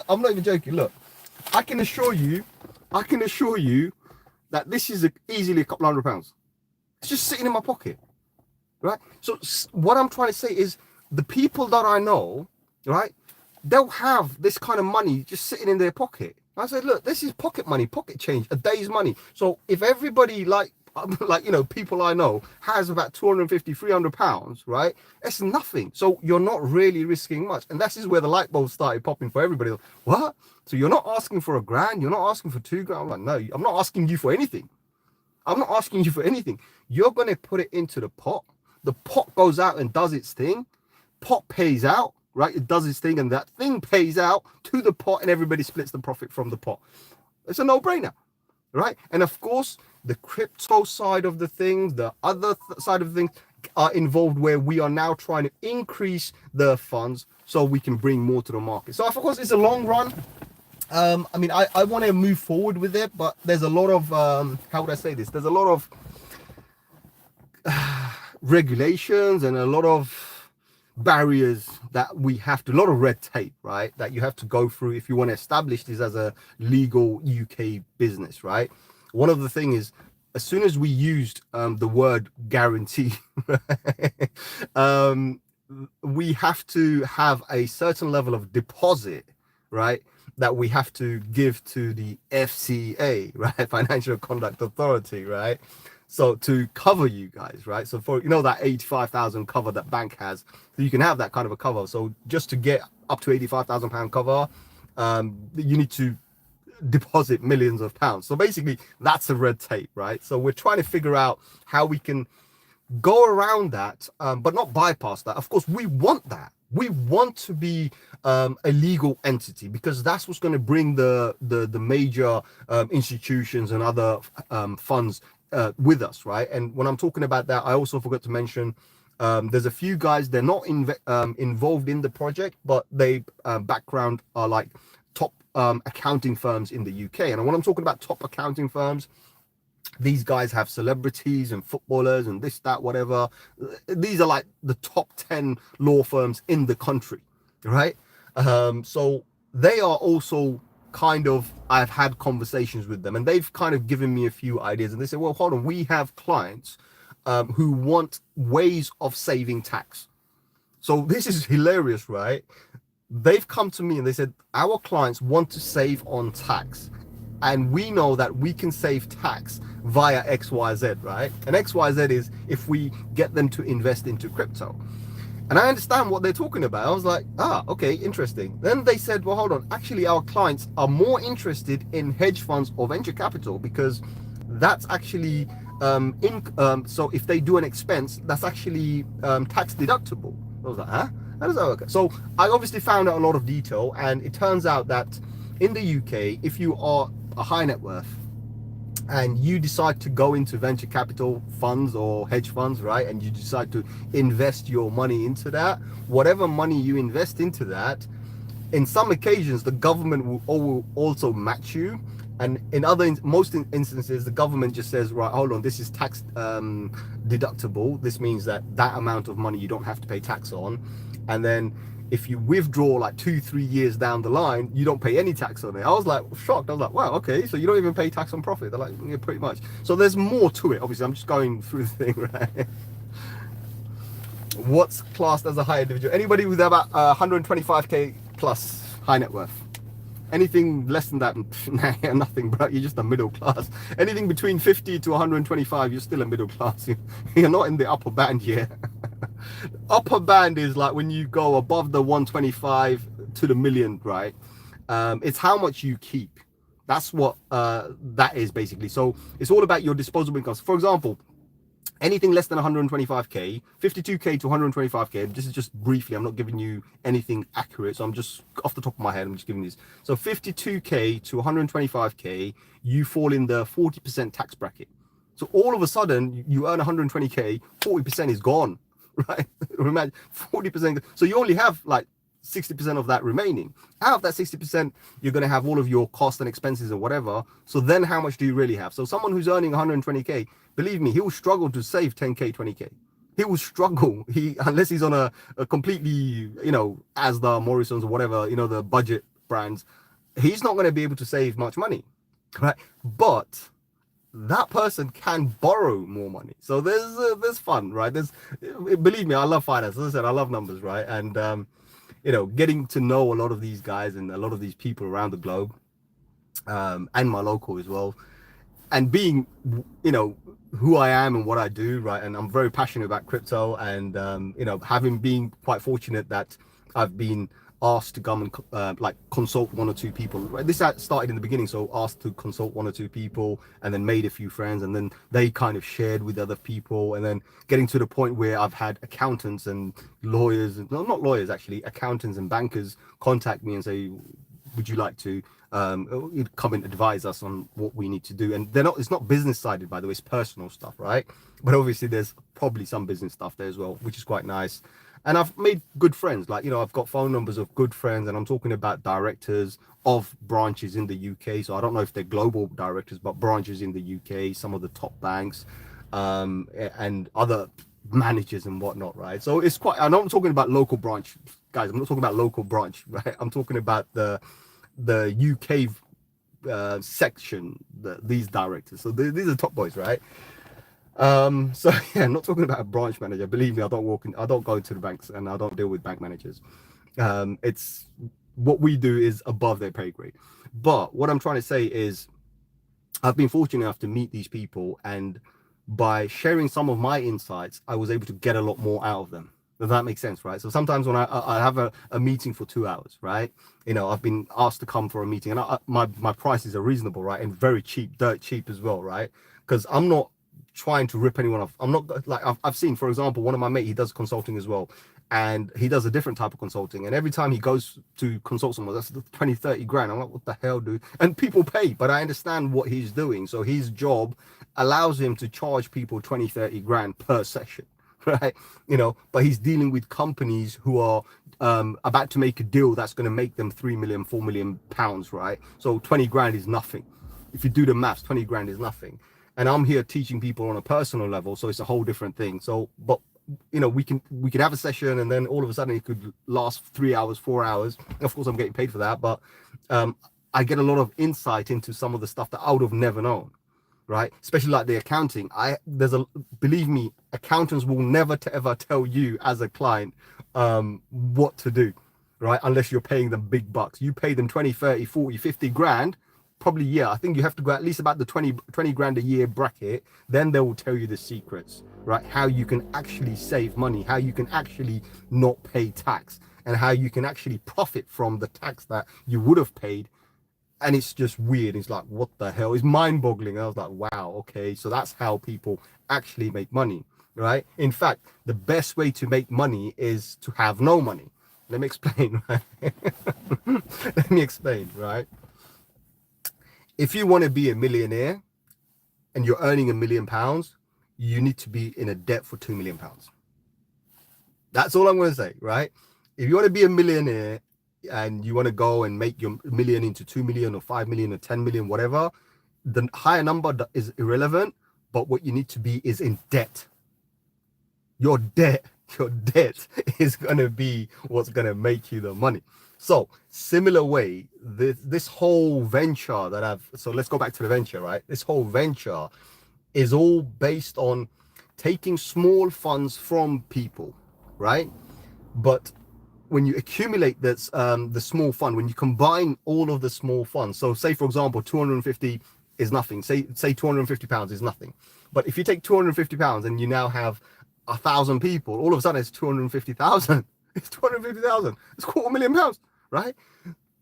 I'm not even joking. Look, I can assure you that this is easily a couple £100. It's just sitting in my pocket, right? So what I'm trying to say is the people that I know, right, they'll have this kind of money just sitting in their pocket. I said, look, this is pocket money, pocket change, a day's money. So if everybody like people I know has about 250, 300 pounds, right? It's nothing. So you're not really risking much. And that is where the light bulbs started popping for everybody. What? So you're not asking for £1,000? You're not asking for £2,000? I'm like, no, I'm not asking you for anything. I'm not asking you for anything. You're going to put it into the pot. The pot goes out and does its thing. Pot pays out. Right, it does its thing, and that thing pays out to the pot, and everybody splits the profit from the pot. It's a no-brainer, right? And of course, the crypto side of the things, the other side of things are involved, where we are now trying to increase the funds so we can bring more to the market. So of course, it's a long run. I mean, I want to move forward with it, but there's a lot of how would I say this? There's a lot of regulations and a lot of barriers that we have to, a lot of red tape, right, that you have to go through if you want to establish this as a legal UK business, right? One of the things is, as soon as we used the word guarantee, we have to have a certain level of deposit, right, that we have to give to the FCA, right, Financial Conduct Authority, right? So to cover you guys, right? So for, that 85,000 cover that bank has, so you can have that kind of a cover. So just to get up to £85,000 cover, you need to deposit millions of pounds. So basically that's a red tape, right? So we're trying to figure out how we can go around that, but not bypass that. Of course, we want that. We want to be a legal entity, because that's what's going to bring the major institutions and other funds with us, right? And when I'm talking about that, I also forgot to mention there's a few guys, they're not involved in the project, but they background are like top accounting firms in the UK. And when I'm talking about top accounting firms, these guys have celebrities and footballers and this, that, whatever. These are like the top 10 law firms in the country, right? So they are also kind of, I've had conversations with them, and they've kind of given me a few ideas, and they said, well, hold on, we have clients who want ways of saving tax. So this is hilarious, right? They've come to me and they said, our clients want to save on tax, and we know that we can save tax via XYZ, right? And XYZ is if we get them to invest into crypto. And I understand what they're talking about. I was like, okay, interesting. Then they said, well, hold on. Actually, our clients are more interested in hedge funds or venture capital, because that's actually, so if they do an expense, that's actually tax deductible. I was like, huh? How does that work? So I obviously found out a lot of detail, and it turns out that in the UK, if you are a high net worth and you decide to go into venture capital funds or hedge funds, right, and you decide to invest your money into that, whatever money you invest into that, in some occasions the government will also match you And in most instances, the government just says, right, hold on, this is tax deductible. This means that amount of money you don't have to pay tax on. And then if you withdraw like 2-3 years down the line, you don't pay any tax on it. I was like shocked. I was like, wow, okay, so you don't even pay tax on profit. They're like, yeah, pretty much. So there's more to it. Obviously, I'm just going through the thing, right? What's classed as a high individual? Anybody with about 125k plus high net worth. Anything less than that, nah, nothing, bro. You're just a middle class. Anything between 50 to 125, you're still a middle class. You're not in the upper band yet. Upper band is like when you go above the 125 to the million, right? It's how much you keep. That's what that is basically. So it's all about your disposable income. For example, anything less than 125k, 52k to 125k. This is just briefly, I'm not giving you anything accurate, so I'm just off the top of my head, I'm just giving these. So 52k to 125k, you fall in the 40% tax bracket. So all of a sudden you earn 120k, 40% is gone, right? Imagine 40%. So you only have like 60% of that remaining. Out of that 60%, you're going to have all of your costs and expenses and whatever. So then how much do you really have? So someone who's earning 120k, believe me, he will struggle to save 10k, 20k. He will struggle. Unless he's on a completely, you know, Asda, Morrison's or whatever, you know, the budget brands, he's not going to be able to save much money, right? But that person can borrow more money. So there's fun, right? Believe me, I love finance. As I said, I love numbers, right? And you know, getting to know a lot of these guys and a lot of these people around the globe, and my local as well, and being, you know, who I am and what I do, right? And I'm very passionate about crypto, and you know, been quite fortunate that I've been asked to come and like consult one or two people. This started in the beginning, so asked to consult one or two people, and then made a few friends, and then they kind of shared with other people, and then getting to the point where I've had accountants and lawyers, no, not lawyers actually, accountants and bankers contact me and say, would you like to come and advise us on what we need to do? And it's not business sided, by the way, it's personal stuff, right? But obviously there's probably some business stuff there as well, which is quite nice. And I've made good friends, like, you know, I've got phone numbers of good friends, and I'm talking about directors of branches in the UK. So I don't know if they're global directors, but branches in the UK, some of the top banks, and other managers and whatnot, right? So it's quite, I'm not talking about local branch, guys. I'm not talking about local branch, right? I'm talking about the UK section, these directors. So these are top boys, right? So yeah, not talking about a branch manager. Believe me, I don't go into the banks, and I don't deal with bank managers. It's what we do is above their pay grade. But what I'm trying to say is, I've been fortunate enough to meet these people, and by sharing some of my insights, I was able to get a lot more out of them. Does that make sense, right? So sometimes when I have a meeting for 2 hours, right? You know, I've been asked to come for a meeting, and my prices are reasonable, right? And very cheap, dirt cheap as well, right? Because I'm not trying to rip anyone off. I'm not like, I've seen, for example, one of my mates, he does consulting as well, and he does a different type of consulting, and every time he goes to consult someone, that's 20-30 grand. I'm like, what the hell, dude? And people pay, but I understand what he's doing. So his job allows him to charge people 20-30 grand per session, right? You know, but he's dealing with companies who are about to make a deal that's going to make them 3 million, 4 million pounds, right? So 20 grand is nothing. If you do the maths, 20 grand is nothing. And I'm here teaching people on a personal level, so it's a whole different thing. So, but you know, we can have a session, and then all of a sudden it could last 3 hours, 4 hours. Of course, I'm getting paid for that, but I get a lot of insight into some of the stuff that I would have never known, right? Especially like the accounting. Believe me, accountants will never ever tell you as a client what to do, right? Unless you're paying them big bucks. You pay them 20, 30, 40, 50 grand. Probably, yeah, I think you have to go at least about the 20 grand a year bracket. Then they will tell you the secrets, right? How you can actually save money, how you can actually not pay tax, and how you can actually profit from the tax that you would have paid. And it's just weird. It's like, what the hell? It's mind-boggling. I was like, wow, okay, so that's how people actually make money, right? In fact, the best way to make money is to have no money. Let me explain, right? Let me explain, right? If you want to be a millionaire and you're earning £1 million, you need to be in a debt for £2 million. That's all I'm going to say, right? If you want to be a millionaire, and you want to go and make your million into 2 million or 5 million or 10 million, whatever, the higher number is irrelevant. But what you need to be is in debt. Your debt is going to be what's going to make you the money. So similar way, this whole venture so let's go back to the venture, right? This whole venture is all based on taking small funds from people, right? But when you accumulate this, the small fund, when you combine all of the small funds, so say for example, 250 is nothing. Say 250 pounds is nothing. But if you take 250 pounds and you now have 1,000 people, all of a sudden it's 250,000. It's 250,000. It's £250,000, right?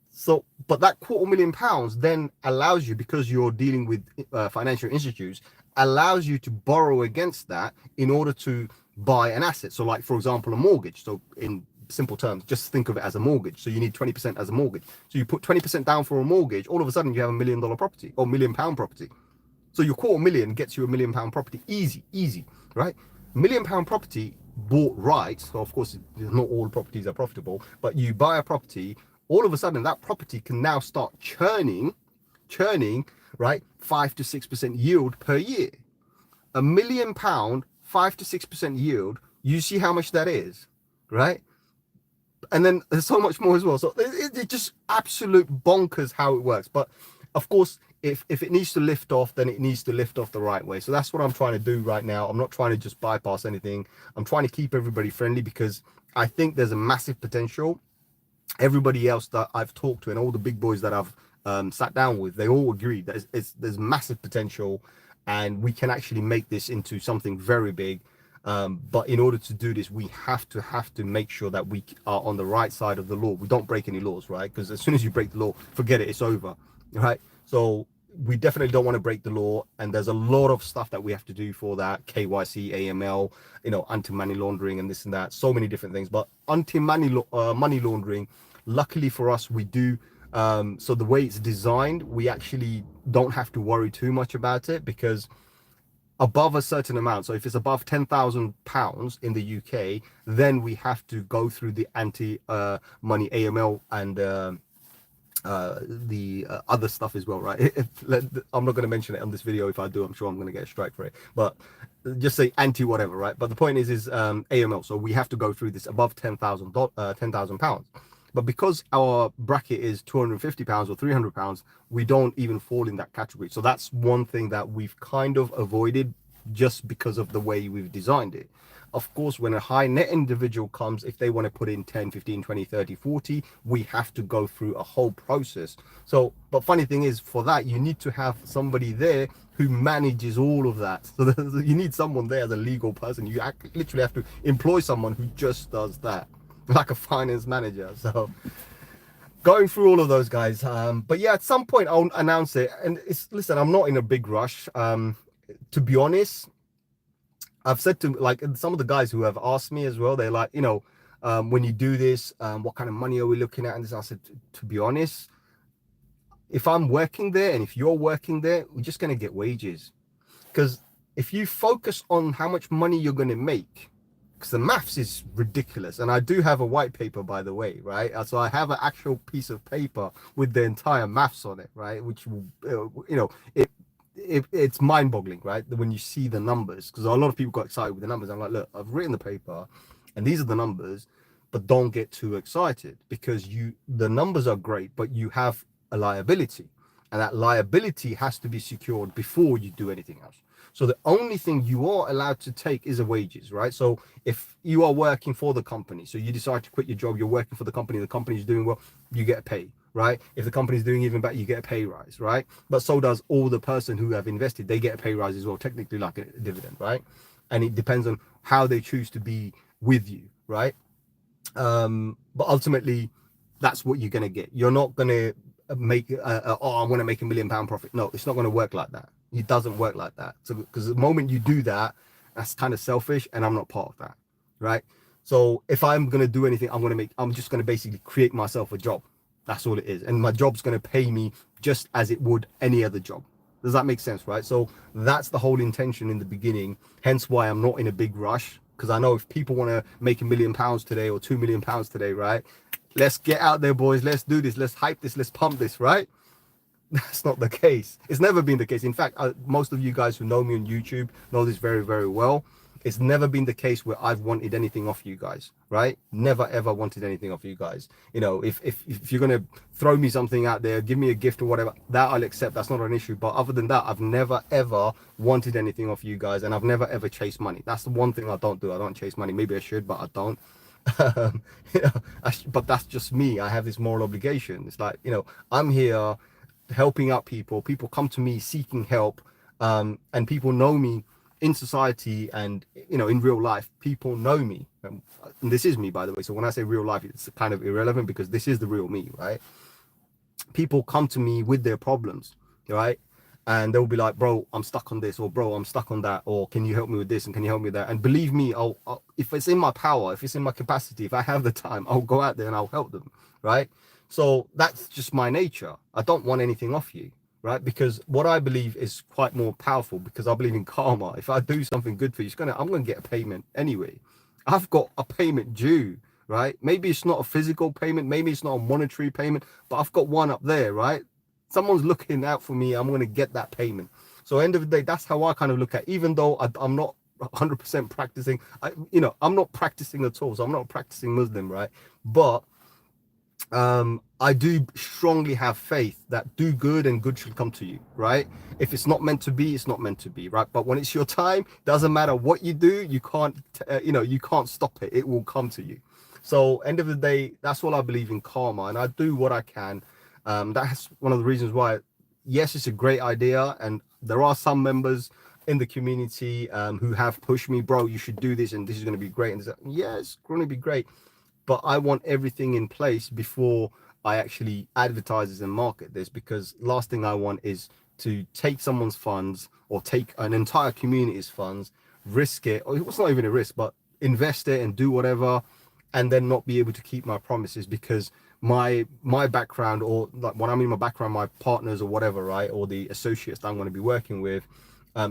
So, but that £250,000 then allows you, because you're dealing with financial institutes, allows you to borrow against that in order to buy an asset. So like, for example, a mortgage. So in simple terms, just think of it as a mortgage. So you need 20% as a mortgage. So you put 20% down for a mortgage, all of a sudden you have $1 million property or £1 million property. So your £250,000 gets you £1 million property. Easy, right? £1 million property bought right. So of course, not all properties are profitable, but you buy a property, all of a sudden that property can now start churning, right? 5 to 6% yield per year. £1 million, 5 to 6% yield. You see how much that is, right? And then there's so much more as well. So it's just absolute bonkers how it works. But of course, if it needs to lift off, then it needs to lift off the right way. So that's what I'm trying to do right now. I'm not trying to just bypass anything. I'm trying to keep everybody friendly because I think there's a massive potential. Everybody else that I've talked to and all the big boys that I've sat down with, they all agree that there's massive potential and we can actually make this into something very big. But in order to do this, we have to make sure that we are on the right side of the law. We don't break any laws, right? Because as soon as you break the law, forget it, it's over, right? So we definitely don't want to break the law, and there's a lot of stuff that we have to do for that. KYC, AML, anti-money laundering and this and that, so many different things. But anti-money money laundering, luckily for us, we do. So the way it's designed, we actually don't have to worry too much about it, because above a certain amount, so if it's above £10,000 in the UK, then we have to go through the anti-money AML and the other stuff as well, right? I'm not going to mention it on this video. If I do, I'm sure I'm going to get a strike for it, but just say anti whatever, right? But the point is AML, so we have to go through this above £10,000. But because our bracket is £250 or £300, we don't even fall in that category. So that's one thing that we've kind of avoided just because of the way we've designed it. Of course, when a high net individual comes, if they want to put in 10, 15, 20, 30, 40, we have to go through a whole process. So, but funny thing is, for that, you need to have somebody there who manages all of that. So you need someone there as a legal person. You literally have to employ someone who just does that, like a finance manager. So going through all of those guys. But yeah, at some point I'll announce it. And listen, I'm not in a big rush. To be honest, I've said to like some of the guys who have asked me as well, they're like, when you do this, what kind of money are we looking at? And this, I said, to be honest, if I'm working there and if you're working there, we're just going to get wages. Because if you focus on how much money you're going to make, because the maths is ridiculous. And I do have a white paper, by the way, right? So I have an actual piece of paper with the entire maths on it, right? Which will, it's mind-boggling, right? When you see the numbers, because a lot of people got excited with the numbers. I'm like, look, I've written the paper and these are the numbers, but don't get too excited, because the numbers are great, but you have a liability, and that liability has to be secured before you do anything else. So the only thing you are allowed to take is the wages, right? So if you are working for the company, so you decide to quit your job, you're working for the company's doing well, you get paid, right? If the company's doing even better, you get a pay rise, right? But so does all the person who have invested, they get a pay rise as well, technically like a dividend, right? And it depends on how they choose to be with you, right? But ultimately, that's what you're going to get. You're not going to make I want to make £1 million profit. No, it's not going to work like that. It doesn't work like that. So because the moment you do that, that's kind of selfish, and I'm not part of that, right? So if I'm going to do anything, I'm just going to basically create myself a job. That's all it is. And my job's going to pay me just as it would any other job. Does that make sense, right? So that's the whole intention in the beginning, hence why I'm not in a big rush. because I know if people want to make £1 million today or £2 million today, right? Let's get out there, boys. Let's do this. Let's hype this. Let's pump this, right? That's not the case. It's never been the case. In fact, most of you guys who know me on YouTube know this very, very well. It's never been the case where I've wanted anything off you guys, right? Never, ever wanted anything off you guys. You know, if you're going to throw me something out there, give me a gift or whatever, that I'll accept. That's not an issue. But other than that, I've never, ever wanted anything off you guys. And I've never, ever chased money. That's the one thing I don't do. I don't chase money. Maybe I should, but I don't. You know, but that's just me. I have this moral obligation. It's like, you know, I'm here helping out people. People come to me seeking help, and people know me in society, and you know, in real life, people know me. And this is me, by the way. So when I say real life, it's kind of irrelevant because this is the real me, right? People come to me with their problems, right? And they'll be like, bro, I'm stuck on this, or bro, I'm stuck on that, or can you help me with this, and can you help me with that? And believe me, I'll if it's in my power, if it's in my capacity, if I have the time, I'll go out there and I'll help them, right? So that's just my nature. I don't want anything off you, right? Because what I believe is quite more powerful, because I believe in karma. If I do something good for you, I'm gonna get a payment anyway. I've got a payment due, right? Maybe it's not a physical payment, maybe it's not a monetary payment, but I've got one up there, right? Someone's looking out for me. I'm going to get that payment. So end of the day, that's how I kind of look at it. Even though I'm not 100% practicing, I'm not practicing at all. So I'm not a practicing Muslim, right? But I do strongly have faith that do good and good should come to you, right? If it's not meant to be, it's not meant to be, right? But when it's your time, doesn't matter what you do, you can't, you can't stop it. It will come to you. So end of the day, that's what I believe in, karma, and I do what I can. That's one of the reasons why, yes, it's a great idea, and there are some members in the community who have pushed me, bro, you should do this and this is going to be great. And yeah, it's going to be great, but I want everything in place before I actually advertise this and market this, because last thing I want is to take someone's funds or take an entire community's funds, risk it, or it's not even a risk, but invest it and do whatever, and then not be able to keep my promises because my background, or like when I mean my background, my partners or whatever, right, or the associates that I'm going to be working with,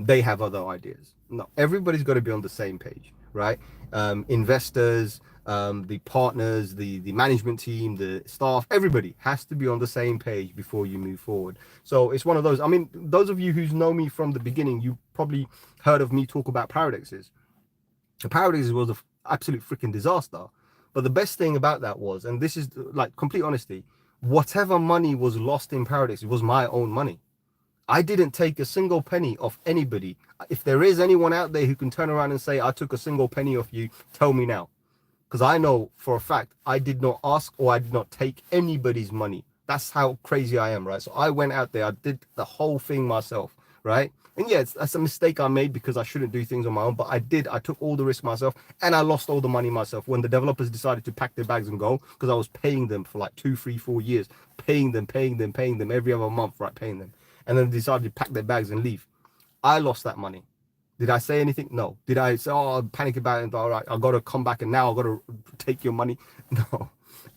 they have other ideas. No, everybody's got to be on the same page, right? Investors, the partners, the management team, the staff, everybody has to be on the same page before you move forward. So it's one of those. I mean, those of you who know me from the beginning, you probably heard of me talk about Paradexes. The Paradexes was an absolute freaking disaster. But the best thing about that was, and this is like complete honesty, whatever money was lost in Paradise, it was my own money. I didn't take a single penny off anybody. If there is anyone out there who can turn around and say, I took a single penny off you, tell me now. Because I know for a fact, I did not ask or I did not take anybody's money. That's how crazy I am, right? So I went out there, I did the whole thing myself, right? And yeah, that's a mistake I made because I shouldn't do things on my own, but I took all the risk myself, and I lost all the money myself when the developers decided to pack their bags and go, because I was paying them for like 2, 3, 4 years, paying them every other month, right? Paying them. And then they decided to pack their bags and leave. I lost that money. Did I say anything? No. Did I say, oh, panic about it and all right, I got to come back and now I got to take your money? No,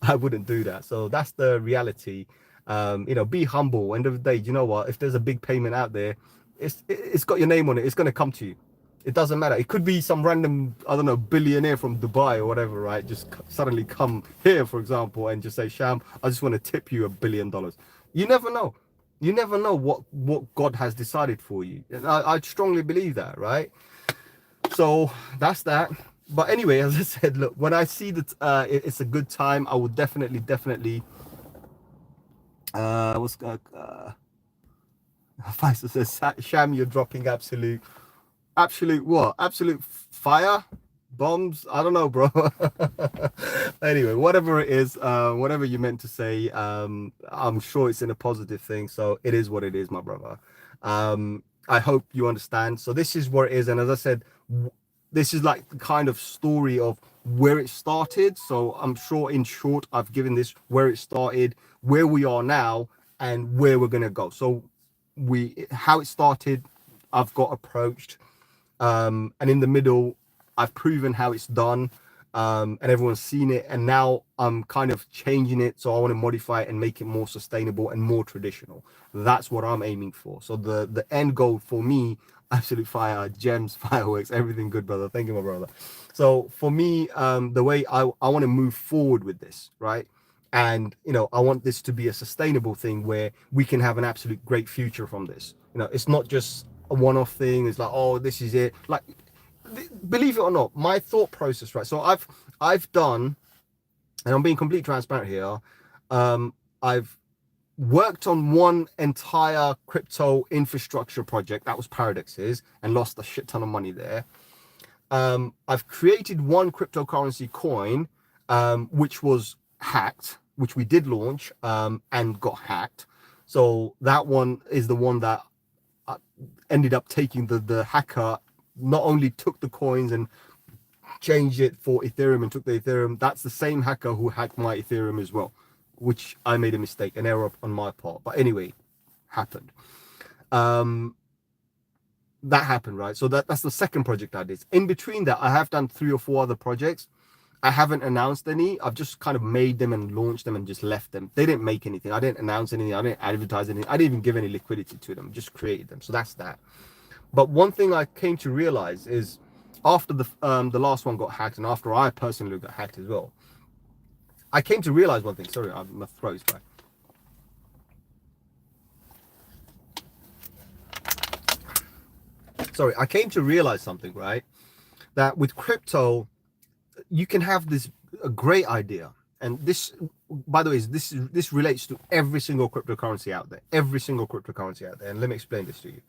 I wouldn't do that. So that's the reality. Be humble. End of the day, you know what? If there's a big payment out there, it's got your name on it. It's going to come to you. It doesn't matter. It could be some random, I don't know, billionaire from Dubai or whatever, right? Just suddenly come here, for example, and just say, Sham, I just want to tip you $1 billion. You never know. You never know what God has decided for you. And I strongly believe that, right? So that's that. But anyway, as I said, look, when I see that it's a good time, I will definitely Faisal says, Sham, you're dropping absolute what? Absolute fire bombs? I don't know, bro. Anyway, whatever it is, whatever you meant to say, I'm sure it's in a positive thing. So it is what it is, my brother. I hope you understand. So this is what it is. And as I said, this is like the kind of story of where it started. So I'm sure in short, I've given this where it started, where we are now, and where we're going to go. So how it started, I've got approached, and in the middle I've proven how it's done, and everyone's seen it, and now I'm kind of changing it, so I want to modify it and make it more sustainable and more traditional. That's what I'm aiming for. So the end goal for me, absolute fire, gems, fireworks, everything good, brother. Thank you, my brother. So for me, the way I want to move forward with this, right? And I want this to be a sustainable thing where we can have an absolute great future from this. It's not just a one-off thing. It's like, oh, this is it. Like, believe it or not, my thought process, right? So I've done, and I'm being completely transparent here. I've worked on one entire crypto infrastructure project that was Paradox's and lost a shit ton of money there. I've created one cryptocurrency coin, which was hacked, which we did launch, and got hacked. So that one is the one that ended up taking the hacker not only took the coins and changed it for Ethereum and took the Ethereum. That's the same hacker who hacked my Ethereum as well, which I made a mistake, an error on my part. But anyway, happened. That happened, right? So that's the second project I did. In between that, I have done 3 or 4 other projects. I haven't announced any. I've just kind of made them and launched them and just left them. They didn't make anything. I didn't announce anything. I didn't advertise anything. I didn't even give any liquidity to them. Just created them. So that's that. But one thing I came to realize is after the last one got hacked, and after I personally got hacked as well, I came to realize one thing. Sorry, my throat is dry. Sorry, I came to realize something, right? That with crypto, you can have a great idea. And this, by the way, this relates to every single cryptocurrency out there. Every single cryptocurrency out there. And let me explain this to you.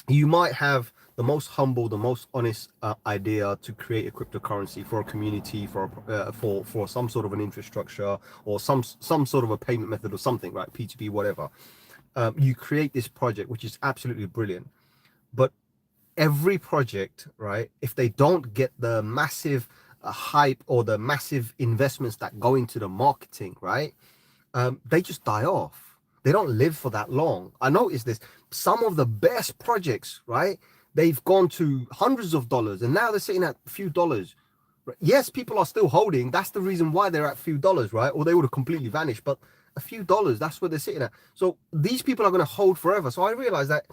You might have the most humble, the most honest idea to create a cryptocurrency for a community, for some sort of an infrastructure or some sort of a payment method or something, right? P2P, whatever. You create this project, which is absolutely brilliant. But every project, right, if they don't get the massive hype or the massive investments that go into the marketing, right, they just die off. They don't live for that long. I noticed this. Some of the best projects, right, they've gone to hundreds of dollars and now they're sitting at a few dollars. Yes, people are still holding. That's the reason why they're at a few dollars, right? Or they would have completely vanished. But a few dollars, that's where they're sitting at. So these people are going to hold forever. So I realized that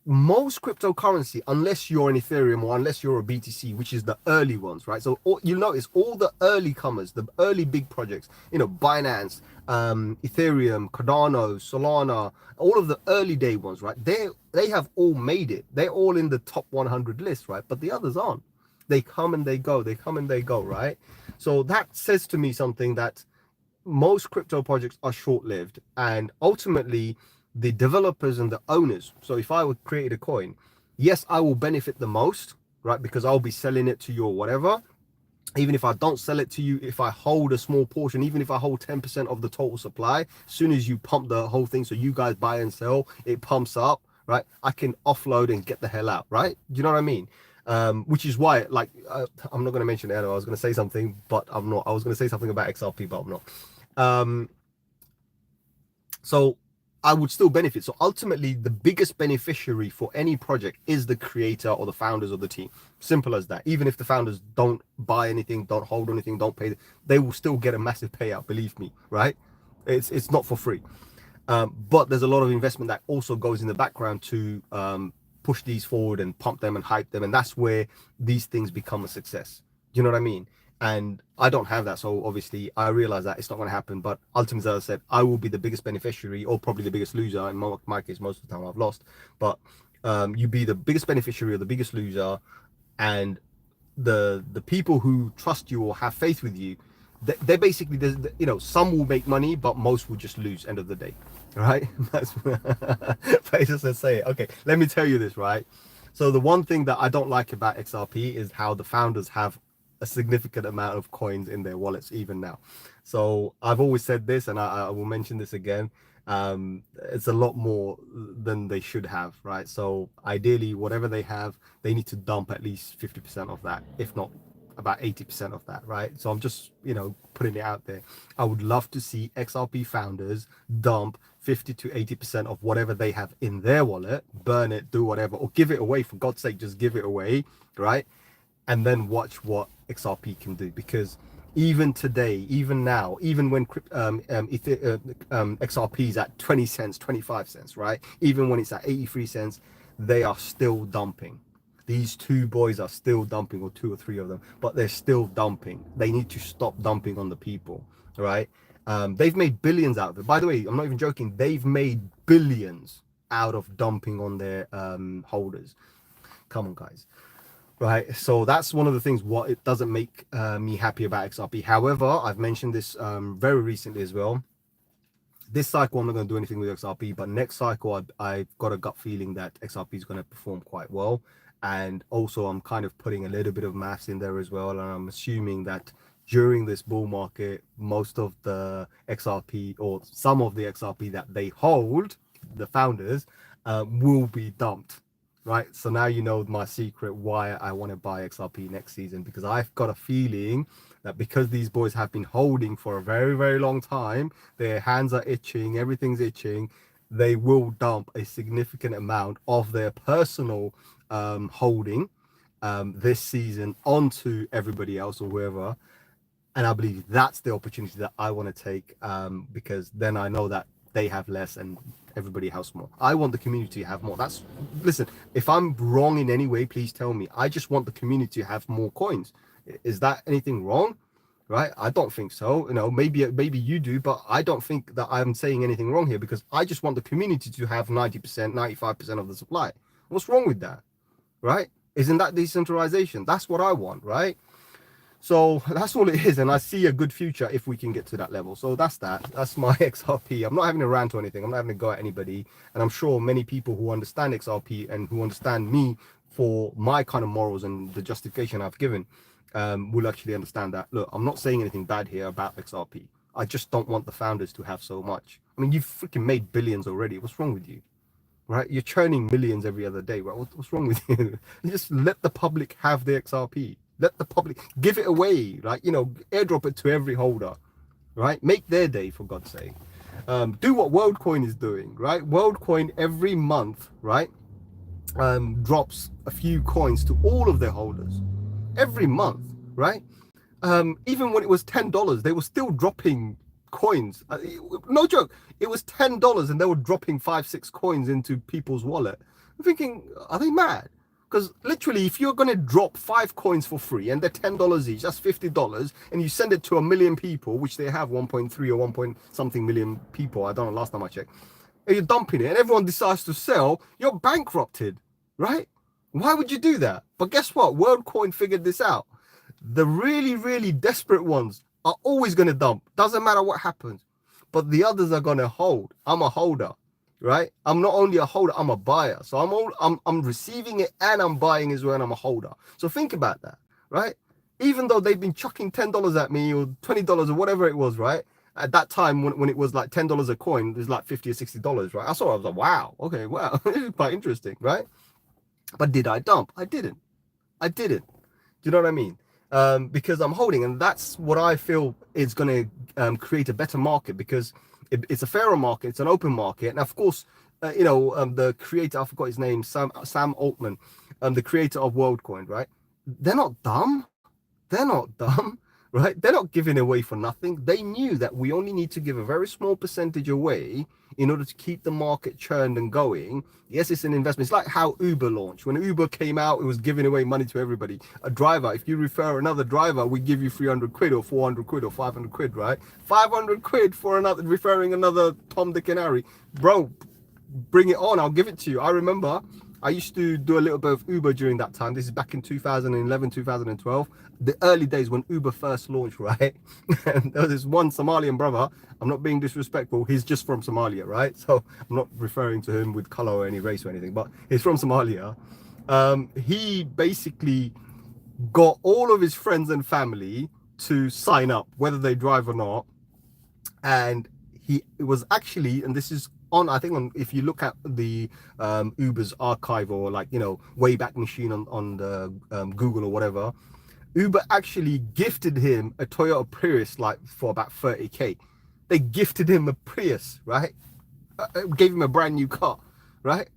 most cryptocurrency, unless you're an Ethereum or unless you're a BTC, which is the early ones, right? So you'll notice all the early comers, the early big projects, Binance, Ethereum, Cardano, Solana, all of the early day ones, right? They have all made it. They're all in the top 100 list, right? But the others aren't. They come and they go. They come and they go, right? So that says to me something that most crypto projects are short-lived, and ultimately the developers and the owners. So if I would create a coin, yes, I will benefit the most, right? Because I'll be selling it to you or whatever. Even if I don't sell it to you, if I hold a small portion, even if I hold 10% of the total supply, as soon as you pump the whole thing, so you guys buy and sell, it pumps up, right? I can offload and get the hell out, right? Do you know what I mean? Which is why, like, I'm not going to mention it. I was going to say something, but I'm not. I was going to say something about XRP, but I'm not. So I would still benefit. So ultimately, the biggest beneficiary for any project is the creator or the founders of the team. Simple as that. Even if the founders don't buy anything, don't hold anything, don't pay, they will still get a massive payout. Believe me, right? It's not for free. But there's a lot of investment that also goes in the background to push these forward and pump them and hype them. And that's where these things become a success. Do you know what I mean? And I don't have that. So obviously I realize that it's not going to happen. But ultimately, as I said, I will be the biggest beneficiary or probably the biggest loser. In my case, most of the time I've lost. But you be the biggest beneficiary or the biggest loser. And the people who trust you or have faith with you, they're basically, some will make money, but most will just lose end of the day. Right? That's Faisal says, say it. Okay, let me tell you this, right? So the one thing that I don't like about XRP is how the founders have a significant amount of coins in their wallets even now. So I've always said this, and I will mention this again. It's a lot more than they should have, right? So ideally, whatever they have, they need to dump at least 50% of that, if not about 80% of that, right? So I'm just, putting it out there. I would love to see XRP founders dump 50 to 80% of whatever they have in their wallet, burn it, do whatever, or give it away. For God's sake, just give it away, right? and then watch what XRP can do. Because even today, even now, even when XRP is at 20 cents, 25 cents, right? Even when it's at 83 cents, they are still dumping. These two boys are still dumping, or two or three of them, but they're still dumping. They need to stop dumping on the people, right? They've made billions out of it. By the way, I'm not even joking. They've made billions out of dumping on their holders. Come on, guys. Right, so that's one of the things what it doesn't make me happy about XRP. However, I've mentioned this very recently as well. This cycle I'm not going to do anything with XRP, but next cycle I've got a gut feeling that XRP is going to perform quite well. And also I'm kind of putting a little bit of maths in there as well, and I'm assuming that during this bull market, most of the XRP, or some of the XRP that they hold, the founders, will be dumped. Right, so now you know my secret why I want to buy XRP next season, because I've got a feeling that because these boys have been holding for a very, very long time, their hands are itching, everything's itching, they will dump a significant amount of their personal holding this season onto everybody else or whoever. And I believe that's the opportunity that I want to take, because then I know that they have less and everybody has more. I want the community to have more. Listen, if I'm wrong in any way, please tell me. I just want the community to have more coins. Is that anything wrong? Right? I don't think so. Maybe you do, but I don't think that I'm saying anything wrong here, because I just want the community to have 90%, 95% of the supply. What's wrong with that? Right? Isn't that decentralization? That's what I want, right? So that's all it is, and I see a good future if we can get to that level. So that's my XRP. I'm not having a rant or anything. I'm not having to go at anybody, and I'm sure many people who understand XRP and who understand me for my kind of morals and the justification I've given will actually understand that. Look, I'm not saying anything bad here about XRP. I just don't want the founders to have so much. I mean, you've freaking made billions already. What's wrong with you? Right? You're churning millions every other day. Right? What's wrong with you? Just let the public have the XRP. Let the public give it away, like, airdrop it to every holder, right? Make their day, for God's sake. Do what WorldCoin is doing, right? WorldCoin every month, right, drops a few coins to all of their holders every month, right? Even when it was $10, they were still dropping coins. No joke, it was $10 and they were dropping 5-6 coins into people's wallet. I'm thinking, are they mad? Because literally, if you're going to drop 5 coins for free and they're $10 each, that's $50, and you send it to 1 million people, which they have 1.3 or 1 point something million people, I don't know, last time I checked, and you're dumping it and everyone decides to sell, you're bankrupted, right? Why would you do that? But guess what? WorldCoin figured this out. The really, really desperate ones are always going to dump. Doesn't matter what happens. But the others are going to hold. I'm a holder. Right? I'm not only a holder, I'm a buyer. So I'm receiving it and I'm buying as well, and I'm a holder. So think about that, right? Even though they've been chucking $10 at me or $20 or whatever it was, right? At that time when it was like $10 a coin, it was like $50 or $60, right? I saw it, I was like, wow, okay, wow, this is quite interesting, right? But did I dump? I didn't. Do you know what I mean? Because I'm holding, and that's what I feel is going to create a better market, because it's a fairer market, it's an open market. And of course, the creator, I forgot his name, Sam Altman, the creator of WorldCoin, right? They're not dumb, right? They're not giving away for nothing. They knew that we only need to give a very small percentage away in order to keep the market churned and going. Yes, it's an investment. It's like how Uber launched. When Uber came out, it was giving away money to everybody. A driver, if you refer another driver, we give you 300 quid or 400 quid or 500 quid, right? 500 quid for referring another Tom, Dick and Harry. Bro, bring it on. I'll give it to you. I remember I used to do a little bit of Uber during that time. This is back in 2011, 2012, the early days when Uber first launched, right? And there was this one Somalian brother. I'm not being disrespectful. He's just from Somalia, right? So I'm not referring to him with color or any race or anything, but he's from Somalia. He basically got all of his friends and family to sign up, whether they drive or not. And it was actually, and this is I think if you look at the Uber's archive, or Wayback Machine on the Google or whatever, Uber actually gifted him a Toyota Prius for about 30k. They gifted him a Prius, right? Gave him a brand new car, right?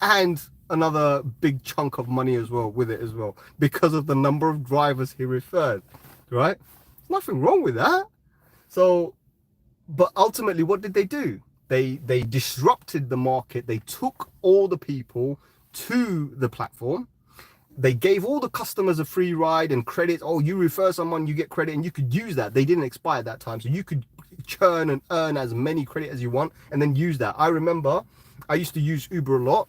And another big chunk of money as well with it as well, because of the number of drivers he referred, right? There's nothing wrong with that. So, but ultimately, what did they do? They disrupted the market. They took all the people to the platform. They gave all the customers a free ride and credit. Oh, you refer someone, you get credit, and you could use that. They didn't expire at that time, so you could churn and earn as many credit as you want and then use that. I remember I used to use Uber a lot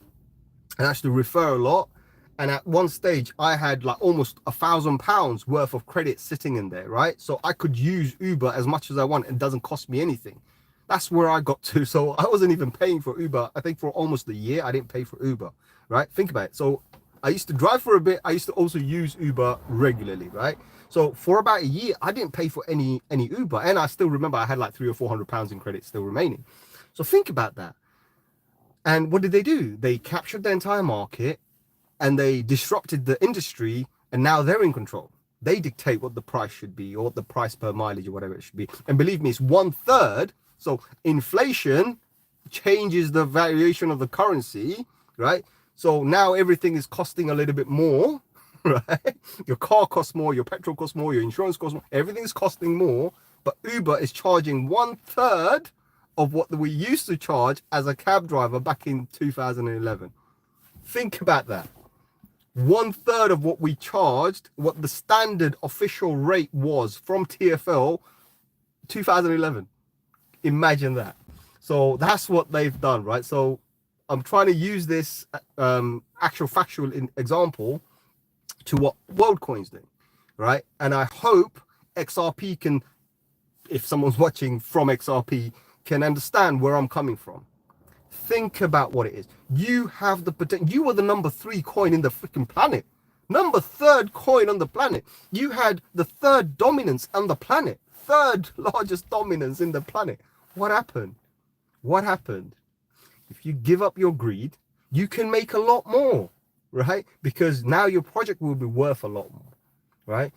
and I used to refer a lot, and at one stage I had like almost £1,000 worth of credit sitting in there, right? So I could use Uber as much as I want. It doesn't cost me anything. That's where I got to. So I wasn't even paying for Uber. I think for almost a year I didn't pay for Uber, right? Think about it. So I used to drive for a bit. I used to also use Uber regularly, right? So for about a year, I didn't pay for any Uber, and I still remember I had like £300 or £400 in credit still remaining. So think about that. And what did they do? They captured the entire market, and they disrupted the industry, and now they're in control. They dictate what the price should be, or what the price per mileage, or whatever it should be. And believe me, it's 1/3. So inflation changes the valuation of the currency, right? So now everything is costing a little bit more, right? Your car costs more, your petrol costs more, your insurance costs more, everything is costing more, but Uber is charging 1/3 of what we used to charge as a cab driver back in 2011. Think about that. 1/3 of what we charged, what the standard official rate was from TfL 2011. Imagine that. So that's what they've done, right? So I'm trying to use this actual factual example to what WorldCoin's doing, right? And I hope XRP can, if someone's watching from XRP, can understand where I'm coming from. Think about what it is. You have the potential. You were the number 3 coin in the freaking planet. Number 3rd coin on the planet. You had the 3rd dominance on the planet. 3rd largest dominance in the planet. What happened? What happened? If you give up your greed, you can make a lot more, right? Because now your project will be worth a lot more, right?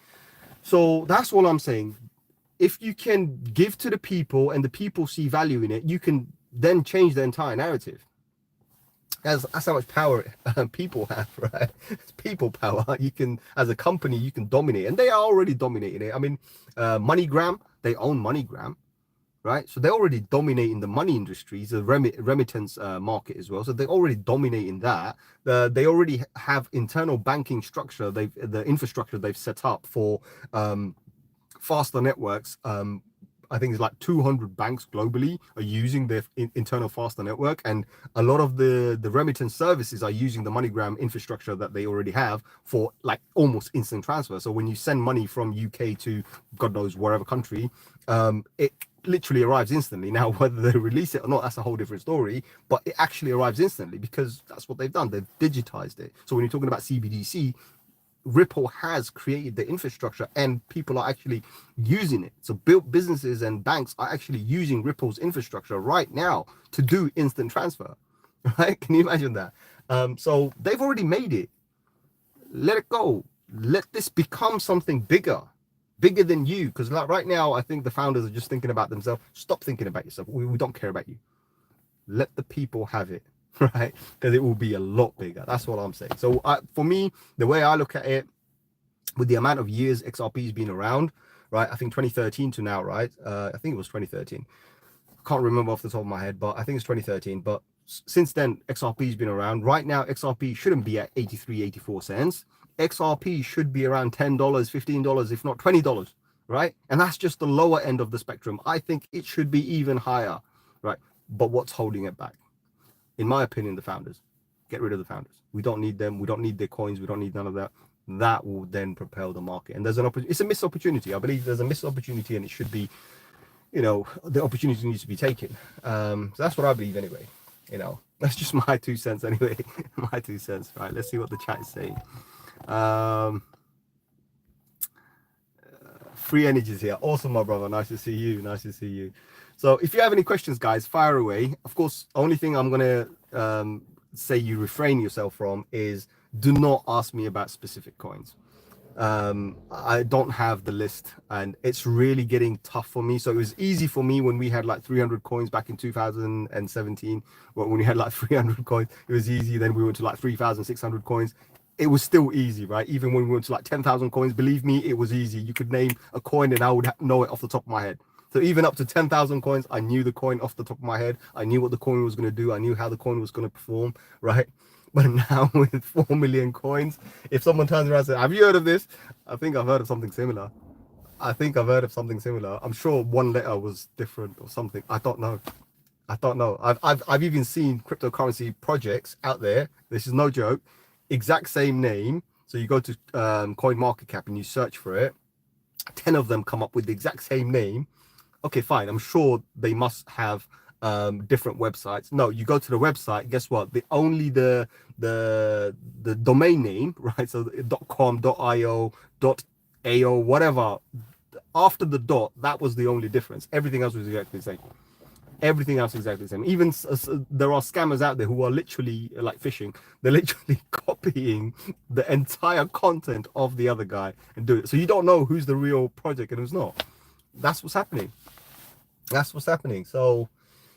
So that's all I'm saying. If you can give to the people and the people see value in it, you can then change the entire narrative. That's how much power people have, right? It's people power. You can, as a company, you can dominate, and they are already dominating it. I mean, MoneyGram, they own MoneyGram, right? So they're already dominating the money industries, the remittance market as well. So they're already dominating that. They already have internal banking structure. The infrastructure they've set up for faster networks. I think it's like 200 banks globally are using their internal faster network, and a lot of the remittance services are using the MoneyGram infrastructure that they already have for like almost instant transfer. So when you send money from UK to God knows wherever country, it literally arrives instantly. Now, whether they release it or not, that's a whole different story, but it actually arrives instantly because that's what they've done. They've digitized it. So when you're talking about CBDC, Ripple has created the infrastructure and people are actually using it. So built businesses and banks are actually using Ripple's infrastructure right now to do instant transfer, right? Can you imagine that? So they've already made it. Let it go. Let this become something bigger than you. Because like right now, I think the founders are just thinking about themselves. Stop thinking about yourself. We don't care about you. Let the people have it. Right, because it will be a lot bigger. That's what I'm saying. So for me, the way I look at it, with the amount of years XRP has been around, right, I think 2013 to now, right, I think it was 2013, I can't remember off the top of my head, but I think it's 2013. But since then, XRP has been around. Right now, XRP shouldn't be at 83, 84 cents. XRP should be around $10, $15, if not $20, right? And that's just the lower end of the spectrum. I think it should be even higher, right? But what's holding it back? In my opinion, the founders. Get rid of the founders. We don't need them. We don't need their coins. We don't need none of that. That will then propel the market. And there's an opportunity. It's a missed opportunity. I believe there's a missed opportunity, and it should be, you know, the opportunity needs to be taken. So that's what I believe anyway. You know, that's just my 2 cents anyway. My 2 cents. Right. Let's see what the chat is saying. Free energies here. Awesome, my brother. Nice to see you. Nice to see you. So if you have any questions, guys, fire away. Of course, only thing I'm going to say you refrain yourself from is do not ask me about specific coins. I don't have the list, and it's really getting tough for me. So it was easy for me when we had like 300 coins back in 2017. Well, when we had like 300 coins, it was easy. Then we went to like 3,600 coins. It was still easy, right? Even when we went to like 10,000 coins, believe me, it was easy. You could name a coin and I would know it off the top of my head. So even up to 10,000 coins, I knew the coin off the top of my head. I knew what the coin was going to do. I knew how the coin was going to perform, right? But now with 4 million coins, if someone turns around and says, have you heard of this? I think I've heard of something similar. I'm sure one letter was different or something. I don't know. I've even seen cryptocurrency projects out there. This is no joke. Exact same name. So you go to CoinMarketCap and you search for it. 10 of them come up with the exact same name. Okay, fine. I'm sure they must have different websites. No, you go to the website. Guess what? The domain name, right? So .com, .io, .ao, whatever. After the dot, that was the only difference. Everything else was exactly the same. Everything else exactly the same. Even there are scammers out there who are literally like phishing. They're literally copying the entire content of the other guy and do it. So you don't know who's the real project and who's not. That's what's happening. So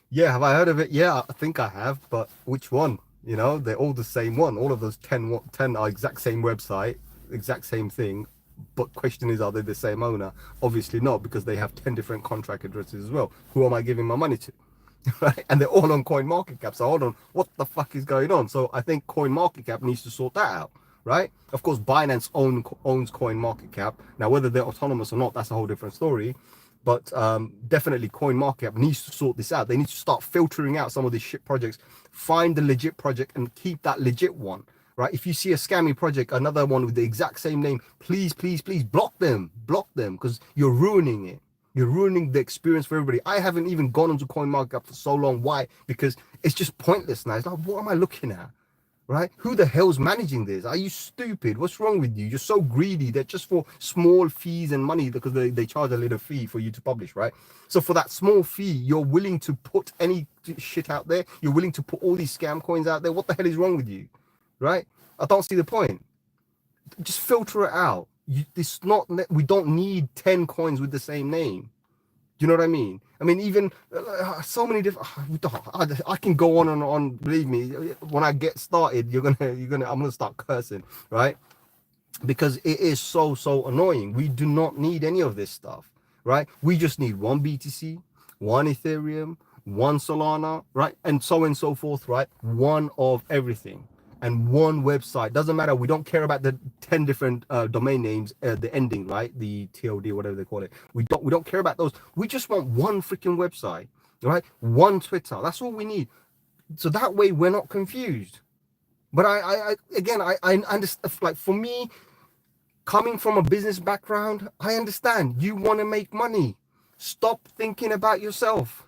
yeah, have I heard of it? Yeah, I think I have, but which one? You know, they're all the same one. All of those 10 are exact same website, exact same thing. But question is, are they the same owner? Obviously not, because they have 10 different contract addresses as well. Who am I giving my money to? Right? And they're all on CoinMarketCap. So hold on, what the fuck is going on? So I think CoinMarketCap needs to sort that out, right? Of course, Binance owns CoinMarketCap. Now, whether they're autonomous or not, that's a whole different story. But definitely CoinMarketCap needs to sort this out. They need to start filtering out some of these shit projects, find the legit project and keep that legit one. Right? If you see a scammy project, another one with the exact same name, please block them, because you're ruining it. You're ruining the experience for everybody. I haven't even gone onto CoinMarketCap for so long. Why? Because it's just pointless now. It's like, what am I looking at? Right? Who the hell's managing this? Are you stupid? What's wrong with you? You're so greedy that just for small fees and money, because they charge a little fee for you to publish, right? So for that small fee, you're willing to put any shit out there. You're willing to put all these scam coins out there. What the hell is wrong with you? Right? I don't see the point. Just filter it out. We don't need 10 coins with the same name. Do you know what I mean? I mean, even so many different. I can go on and on. Believe me, when I get started, I'm gonna start cursing, right? Because it is so annoying. We do not need any of this stuff, right? We just need one BTC, one Ethereum, one Solana, right? And so forth, right? One of everything. And one website. Doesn't matter. We don't care about the 10 different domain names, the ending, right? The TOD, whatever they call it. We don't care about those. We just want one freaking website, right? One Twitter. That's all we need. So that way we're not confused. But I understand. Like, for me, coming from a business background, I understand. You want to make money. Stop thinking about yourself.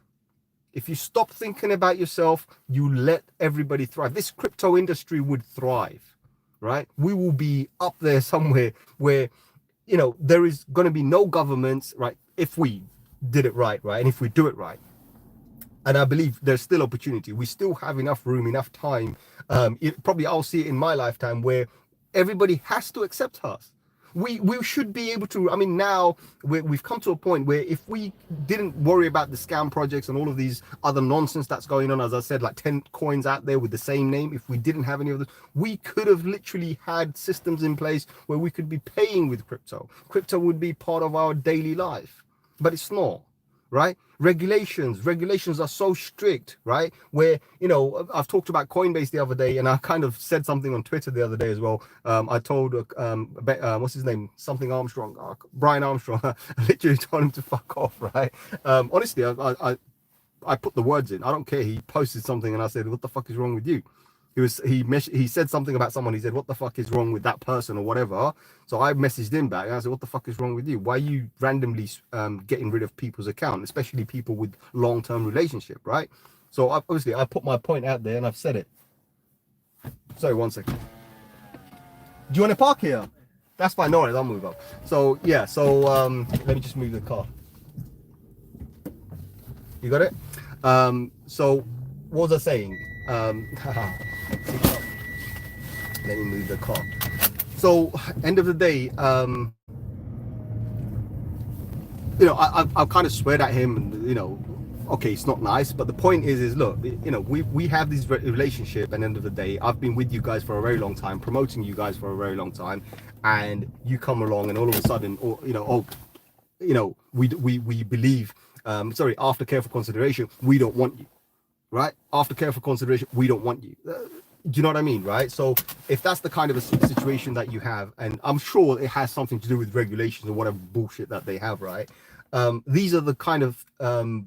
If you stop thinking about yourself, you let everybody thrive. This crypto industry would thrive, right? We will be up there somewhere where, you know, there is going to be no governments, right? If we did it right? And if we do it right. And I believe there's still opportunity. We still have enough room, enough time. Probably I'll see it in my lifetime where everybody has to accept us. We should be able to. I mean, now we've come to a point where if we didn't worry about the scam projects and all of these other nonsense that's going on, as I said, like 10 coins out there with the same name, if we didn't have any of this, we could have literally had systems in place where we could be paying with crypto. Crypto would be part of our daily life, but it's not. Right? Regulations are so strict, right? Where, you know, I've talked about Coinbase the other day, and I kind of said something on Twitter the other day as well. I told what's his name, something Armstrong, Brian Armstrong. I literally told him to fuck off, right? Honestly, I put the words in. I don't care. He posted something and I said, what the fuck is wrong with you? He said something about someone. He said, what the fuck is wrong with that person or whatever? So I messaged him back and I said, what the fuck is wrong with you? Why are you randomly getting rid of people's account, especially people with long-term relationship, right? So obviously I put my point out there and I've said it. Sorry, 1 second. Do you want to park here? That's fine. No worries, I'll move up. So yeah, so let me just move the car. You got it? So what was I saying? Let me move the car. So end of the day, I've kind of sweared at him, and okay, it's not nice, but the point is look, we have this relationship, and end of the day, I've been with you guys for a very long time, promoting you guys for a very long time, and you come along, and all of a sudden, or we believe, sorry, after careful consideration, we don't want you, right? After careful consideration, we don't want you. Do you know what I mean, right? So if that's the kind of a situation that you have, and I'm sure it has something to do with regulations or whatever bullshit that they have, right? These are the kind of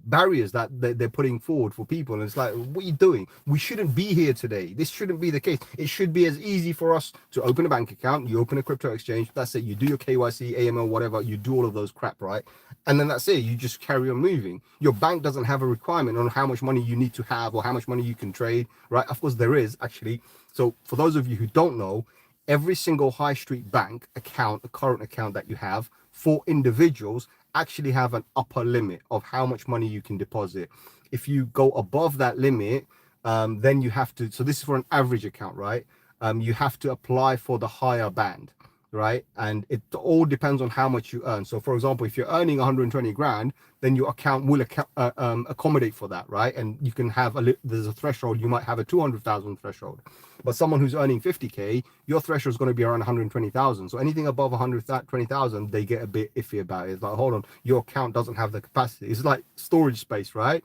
barriers that they're putting forward for people, and it's like, what are you doing? We shouldn't be here today. This shouldn't be the case. It should be as easy for us to open a bank account. You open a crypto exchange, that's it. You do your KYC, AML, whatever. You do all of those crap, right? And then that's it. You just carry on moving. Your bank doesn't have a requirement on how much money you need to have or how much money you can trade, right? Of course, there is actually. So for those of you who don't know, every single high street bank account, a current account that you have for individuals, actually have an upper limit of how much money you can deposit. If you go above that limit, then you have to, so this is for an average account, right? You have to apply for the higher band, right? And it all depends on how much you earn. So for example, if you're earning 120 grand, then your account will accommodate for that, right? And you can have there's a threshold. You might have a 200,000 threshold, but someone who's earning 50k, your threshold is going to be around 120,000. So anything above 120,000, they get a bit iffy about it. It's like, hold on, your account doesn't have the capacity. It's like storage space, right?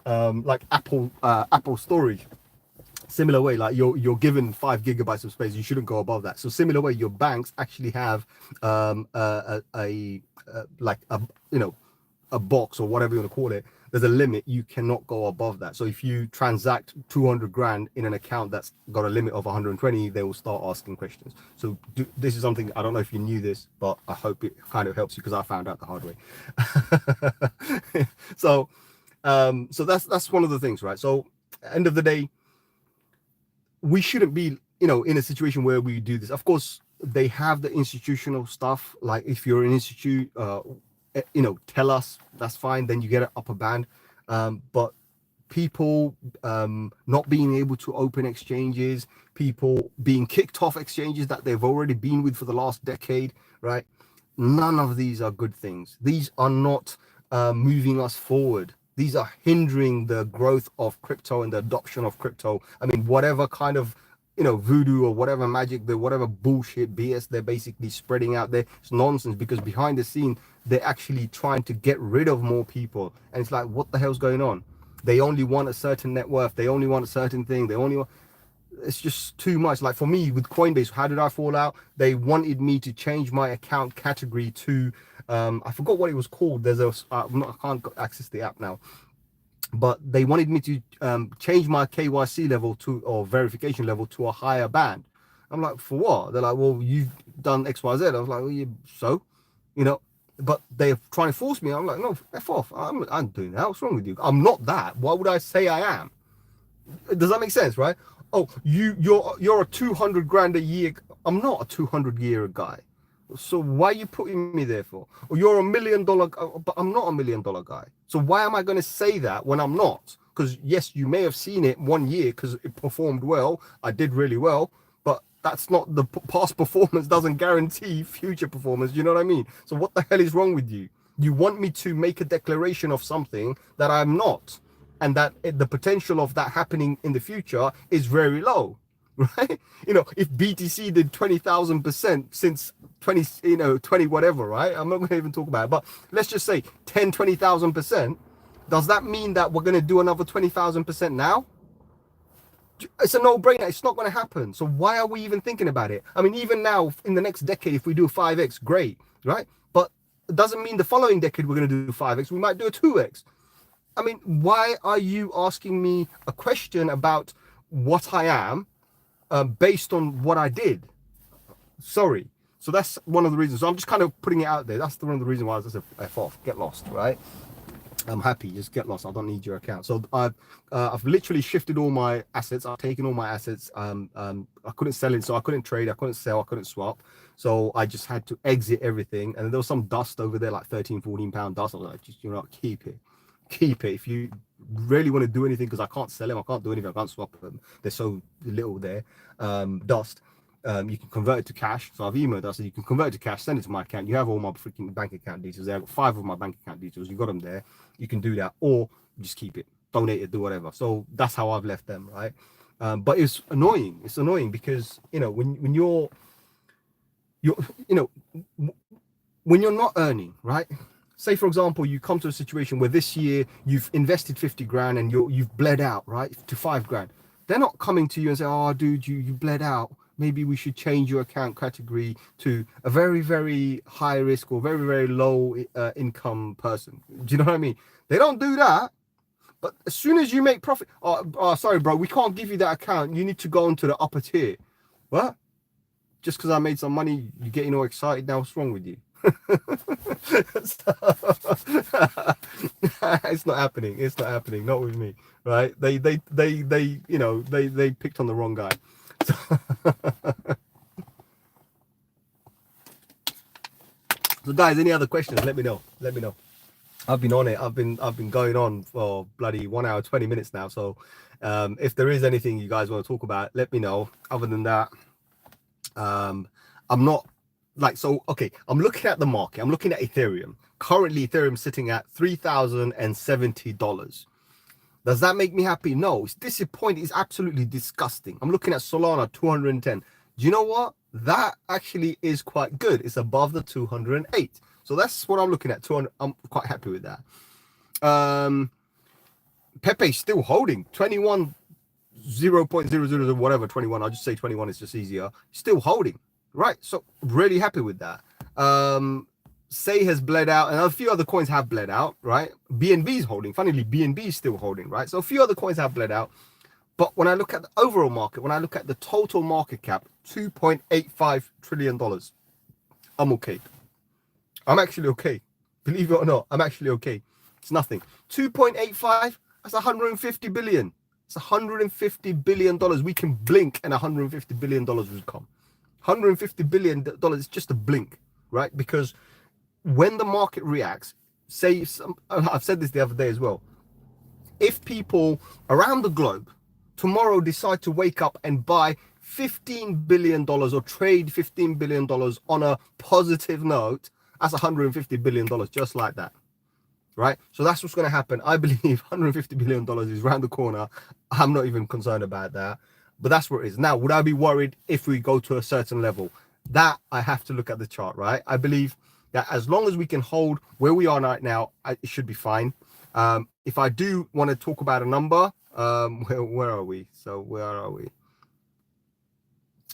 Like Apple storage. Similar way, like you're given 5 gigabytes of space, you shouldn't go above that. So similar way, your banks actually have a box or whatever you want to call it. There's a limit. You cannot go above that. So if you transact 200 grand in an account that's got a limit of 120, they will start asking questions. So this is something, I don't know if you knew this, but I hope it kind of helps you, because I found out the hard way. So that's one of the things, right? So end of the day, we shouldn't be, in a situation where we do this. Of course, they have the institutional stuff. Like if you're an institute, tell us, that's fine. Then you get an upper band. But people not being able to open exchanges, people being kicked off exchanges that they've already been with for the last decade, right? None of these are good things. These are not moving us forward. These are hindering the growth of crypto and the adoption of crypto. I mean, whatever kind of, voodoo or whatever magic, whatever bullshit BS they're basically spreading out there, it's nonsense, because behind the scene, they're actually trying to get rid of more people. And it's like, what the hell's going on? They only want a certain net worth. They only want a certain thing. It's just too much. Like for me with Coinbase, how did I fall out? They wanted me to change my account category to, I forgot what it was called. I can't access the app now, but they wanted me to change my KYC level or verification level to a higher band. I'm like, for what? They're like, well, you've done XYZ. I was like, well, yeah, so, but they're trying to force me. I'm like, no, F off. I'm doing that. What's wrong with you? I'm not that. Why would I say I am? Does that make sense, right? Oh, you're a 200 grand a year. I'm not a 200 year guy. So why are you putting me there for? Or you're $1 million, but I'm not $1 million guy. So why am I going to say that when I'm not? Because yes, you may have seen it 1 year because it performed well. I did really well, but that's not, the past performance doesn't guarantee future performance. You know what I mean? So what the hell is wrong with you? You want me to make a declaration of something that I'm not, and that the potential of that happening in the future is very low, right? If BTC did 20,000% since 20 whatever, right? I'm not going to even talk about it, but let's just say 20,000%. Does that mean that we're going to do another 20,000% now? It's a no-brainer. It's not going to happen. So why are we even thinking about it? I mean, even now in the next decade, if we do 5x, great, right? But it doesn't mean the following decade we're going to do 5x. We might do a 2x. I mean, why are you asking me a question about what I am based on what I did? Sorry. So that's one of the reasons. So I'm just kind of putting it out there. That's one of the reasons why I said F off, get lost, right? I'm happy, just get lost. I don't need your account. So I've literally shifted all my assets. I've taken all my assets. I couldn't sell it, so I couldn't trade. I couldn't sell. I couldn't swap. So I just had to exit everything. And there was some dust over there, like 13-14 pound dust. I was like, just keep it. If you really want to do anything, because I can't sell them, I can't do anything, I can't swap them, there's so little there, dust. you can convert it to cash. So I've emailed us, so you can convert it to cash, send it to my account. You have all my freaking bank account details there. I've got 5 of my bank account details. You got them there. You can do that, or just keep it, donate it, do whatever. So that's how I've left them, right? But it's annoying. It's annoying because, you know, when you're you know, when you're not earning, right? Say for example, you come to a situation where this year you've invested 50 grand and you've bled out, right, to 5 grand. They're not coming to you and say, oh dude, you bled out, maybe we should change your account category to a very, very high risk or very, very low income person. Do you know what I mean? They don't do that. But as soon as you make profit, oh sorry bro, we can't give you that account, you need to go into the upper tier. What? Just because I made some money, you're getting all excited now? What's wrong with you? It's not happening. It's not happening. Not with me, right? They you know, they picked on the wrong guy. So guys, any other questions? Let me know. Let me know. I've been on it. I've been going on for bloody 1 hour 20 minutes now. So if there is anything you guys want to talk about, let me know. Other than that, I'm not like, so okay, I'm looking at the market. I'm looking at Ethereum. Currently Ethereum sitting at $3,070. Does that make me happy? No. It's disappointing. It's absolutely disgusting. I'm looking at Solana 210. Do you know what? That actually is quite good. It's above the 208. So that's what I'm looking at. 200. I'm quite happy with that. Pepe still holding 21 0.00 whatever, 21. I'll just say 21 is just easier. Still holding, right? So really happy with that. Say has bled out, and a few other coins have bled out, right? BNB is holding. Funnily, BNB is still holding, right? So a few other coins have bled out. But when I look at the overall market, when I look at the total market cap, $2.85 trillion, I'm okay. I'm actually okay. Believe it or not, I'm actually okay. It's nothing. 2.85, that's 150 billion. It's 150 billion dollars. We can blink and 150 billion dollars will come. 150 billion dollars is just a blink, right? Because when the market reacts, say I've said this the other day as well. If people around the globe tomorrow decide to wake up and buy $15 billion or trade $15 billion on a positive note, that's $150 billion just like that, right? So that's what's going to happen. I believe $150 billion is around the corner. I'm not even concerned about that, but that's what it is. Now, would I be worried if we go to a certain level? That I have to look at the chart, right? I believe that as long as we can hold where we are right now, it should be fine. If I do want to talk about a number, where are we? So where are we?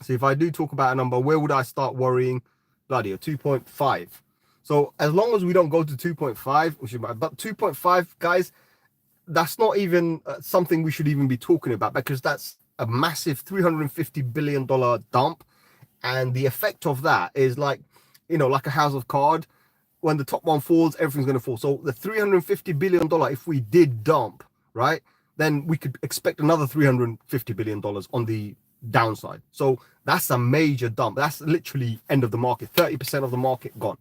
So if I do talk about a number, where would I start worrying? Bloody, a 2.5. So as long as we don't go to 2.5, we should, but 2.5, guys, that's not even something we should even be talking about, because that's a massive $350 billion dump. And the effect of that is like, you know, like a house of cards. When the top one falls, everything's going to fall. So the $350 billion, if we did dump, right, then we could expect another $350 billion on the downside. So that's a major dump. That's literally end of the market, 30% of the market gone.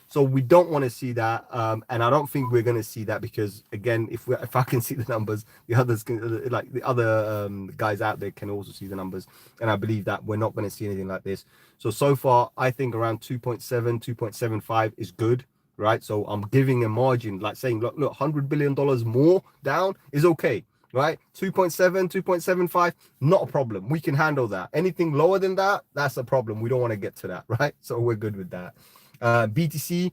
So we don't want to see that, and I don't think we're going to see that, because again, if I can see the numbers, the others can, like the other guys out there can also see the numbers, and I believe that we're not going to see anything like this. So far, I think around 2.7, 2.75 is good, right? So I'm giving a margin, like saying, look, $100 billion more down is okay, right? 2.7, 2.75, not a problem. We can handle that. Anything lower than that, that's a problem. We don't want to get to that, right? So we're good with that. BTC,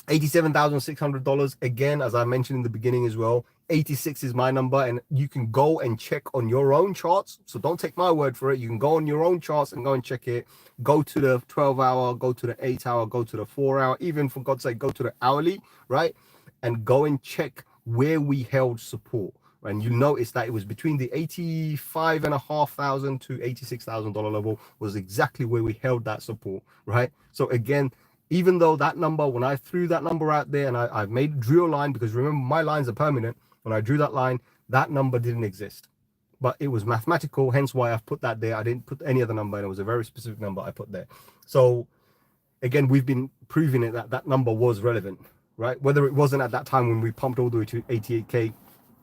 $87,600. Again, as I mentioned in the beginning as well, 86 is my number, and you can go and check on your own charts. So don't take my word for it. You can go on your own charts and go and check it. Go to the 12-hour, go to the 8-hour, go to the 4-hour, even for God's sake, go to the hourly, right? And go and check where we held support. And you notice that it was between the $85,500 to $86,000 level was exactly where we held that support, right? So again, even though that number, when I threw that number out there and I've drew a line, because remember, my lines are permanent. When I drew that line, that number didn't exist, but it was mathematical, hence why I've put that there. I didn't put any other number, and it was a very specific number I put there. So again, we've been proving it that number was relevant, right? Whether it wasn't at that time when we pumped all the way to 88K,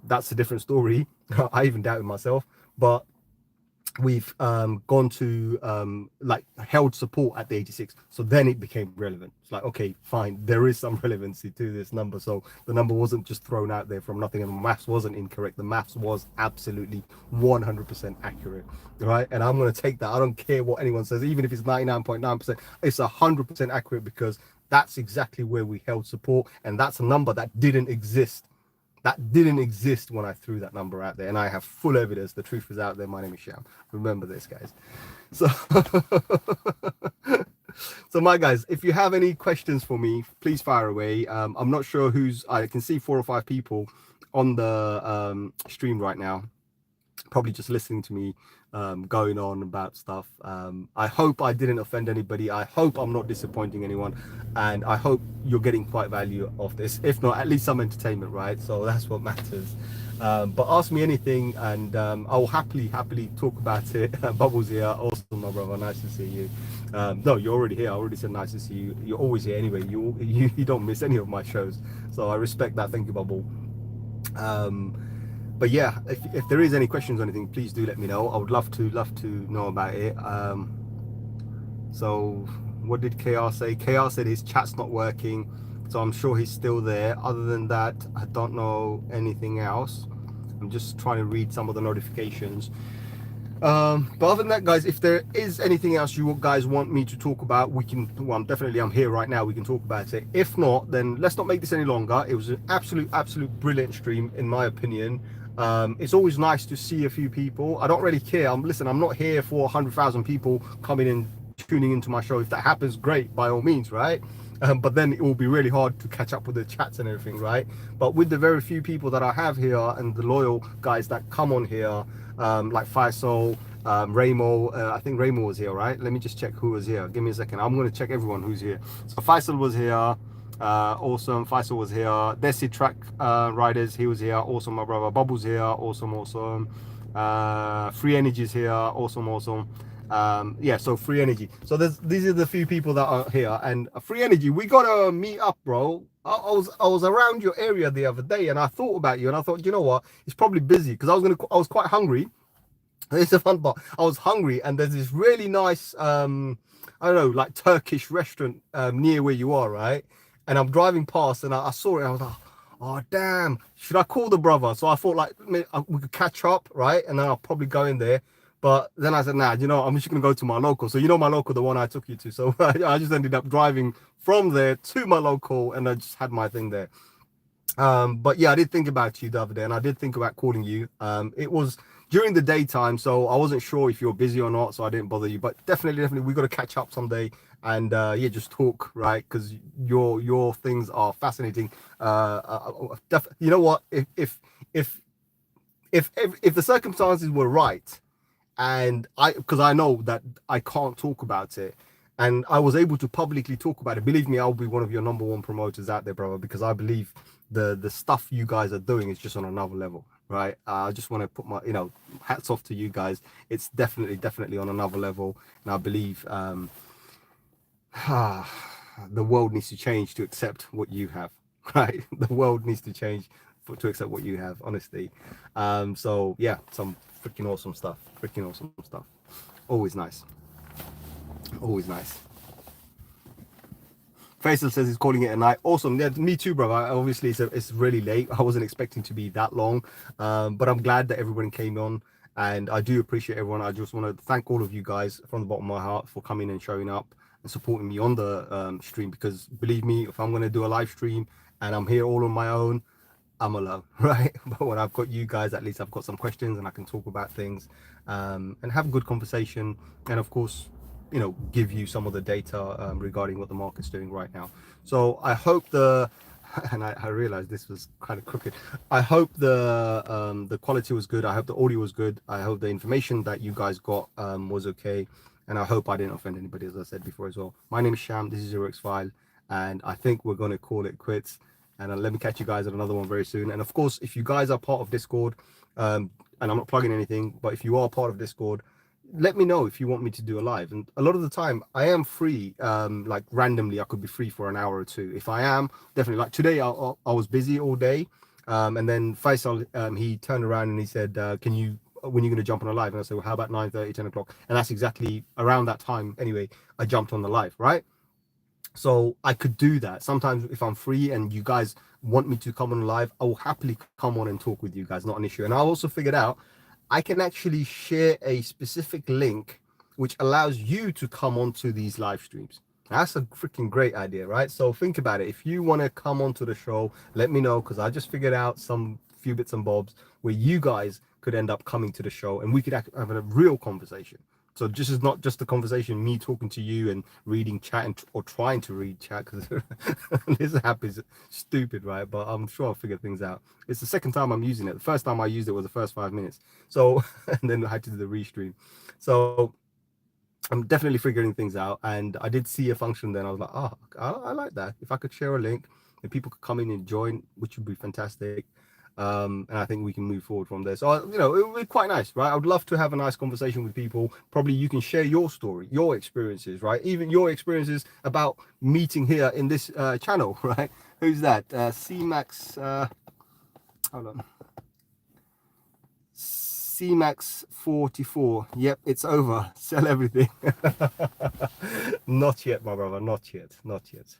that's a different story. I even doubted myself, but we've gone to like held support at the 86, so then it became relevant. It's like, okay, fine, there is some relevancy to this number, so the number wasn't just thrown out there from nothing, and the maths wasn't incorrect. The maths was absolutely 100% accurate, right? And I'm going to take that. I don't care what anyone says, even if it's 99.9%, it's 100% accurate, because that's exactly where we held support, and that's a number that didn't exist. That didn't exist when I threw that number out there, and I have full evidence. The truth is out there. My name is Sham. Remember this, guys. So, so my guys, if you have any questions for me, please fire away. I'm not sure who's. I can see 4 or 5 people on the stream right now, probably just listening to me going on about stuff. I hope I didn't offend anybody. I hope I'm not disappointing anyone, and I hope you're getting quite value off this. If not, at least some entertainment, right? So that's what matters. But ask me anything, and I'll happily talk about it. Bubbles here, awesome, my brother. Nice to see you. No, you're already here. I already said nice to see you. You're always here anyway. You don't miss any of my shows, so I respect that. Thank you, Bubble. But yeah, if there is any questions or anything, please do let me know. I would love to know about it. So what did KR say? KR said his chat's not working, so I'm sure he's still there. Other than that, I don't know anything else. I'm just trying to read some of the notifications. But other than that, guys, if there is anything else you guys want me to talk about, we can. Well, I'm here right now. We can talk about it. If not, then let's not make this any longer. It was an absolute brilliant stream, in my opinion. It's always nice to see a few people. I don't really care. I'm not here for 100,000 people coming in, tuning into my show. If that happens, great, by all means, right? But then it will be really hard to catch up with the chats and everything, right? But with the very few people that I have here, and the loyal guys that come on here, like Faisal, Raymo, I think Raymo was here, right? Let me just check who was here. Give me a second. I'm going to check everyone who's here. So Faisal was here. Awesome. Faisal was here. Desi Track Riders, he was here. Awesome, my brother. Bubbles here. Awesome. Free Energy's here. Awesome. Yeah, so Free Energy. So these are the few people that are here. And Free Energy, we gotta meet up, bro. I was around your area the other day, and I thought about you, and I thought, you know what? It's probably busy, because I was quite hungry. It's a fun part. I was hungry, and there's this really nice I don't know, like Turkish restaurant near where you are, right? And I'm driving past, and I saw it, and I was like, oh damn, should I call the brother? So I thought, like, we could catch up, right? And then I'll probably go in there. But then I said, nah, you know, I'm just gonna go to my local. So you know my local, the one I took you to. So I just ended up driving from there to my local, and I just had my thing there. But yeah, I did think about you the other day, and I did think about calling you. It was during the daytime, so I wasn't sure if you're busy or not, so I didn't bother you. But definitely, we got to catch up someday, and yeah, just talk, right? Because your things are fascinating. You know what? If the circumstances were right, and because I know that I can't talk about it, and I was able to publicly talk about it, believe me, I'll be one of your #1 promoters out there, brother, because I believe the stuff you guys are doing is just on another level, right? I just want to put my, hats off to you guys. It's definitely on another level, and I believe the world needs to change to accept what you have, right? The world needs to change to accept what you have, honestly. So yeah, some freaking awesome stuff. Always nice. Faisal says he's calling it a night. Awesome. Yeah, me too, bro. Obviously, it's really late. I wasn't expecting to be that long, but I'm glad that everyone came on, and I do appreciate everyone. I just want to thank all of you guys from the bottom of my heart for coming and showing up and supporting me on the stream, because believe me, if I'm going to do a live stream and I'm here all on my own, I'm alone, right? But when I've got you guys, at least I've got some questions and I can talk about things and have a good conversation, and of course, give you some of the data regarding what the market's doing right now. So I hope and I realized this was kind of crooked. I hope the quality was good. I hope the audio was good. I hope the information that you guys got was okay. And I hope I didn't offend anybody, as I said before as well. My name is Sham. This is your X-File. And I think we're going to call it quits. And let me catch you guys at another one very soon. And of course, if you guys are part of Discord, and I'm not plugging anything, but if you are part of Discord, let me know if you want me to do a live. And a lot of the time I am free, like randomly I could be free for an hour or two. If I am, definitely. Like today I was busy all day, and then Faisal, he turned around and he said, can you when you're going to jump on a live. And I said, well, how about 9:30, 10 o'clock? And that's exactly around that time. Anyway, I jumped on the live, right? So I could do that. Sometimes if I'm free and you guys want me to come on live, I will happily come on and talk with you guys, not an issue. And I also figured out I can actually share a specific link which allows you to come onto these live streams. That's a freaking great idea, right? So think about it. If you want to come onto the show, let me know, because I just figured out some few bits and bobs where you guys could end up coming to the show and we could have a real conversation. So this is not just a conversation, me talking to you and reading chat or trying to read chat, because this app is stupid, right? But I'm sure I'll figure things out. It's the second time I'm using it. The first time I used it was the first 5 minutes. So, and then I had to do the restream. So I'm definitely figuring things out. And I did see a function then. I was like, oh, I like that. If I could share a link and people could come in and join, which would be fantastic. And I think we can move forward from there. So, you know, it would be quite nice, right? I would love to have a nice conversation with people. Probably you can share your story, your experiences, right? Even your experiences about meeting here in this channel, right? Who's that? CMAX, hold on. CMAX 44. Yep, it's over. Sell everything. Not yet, my brother. Not yet. Not yet.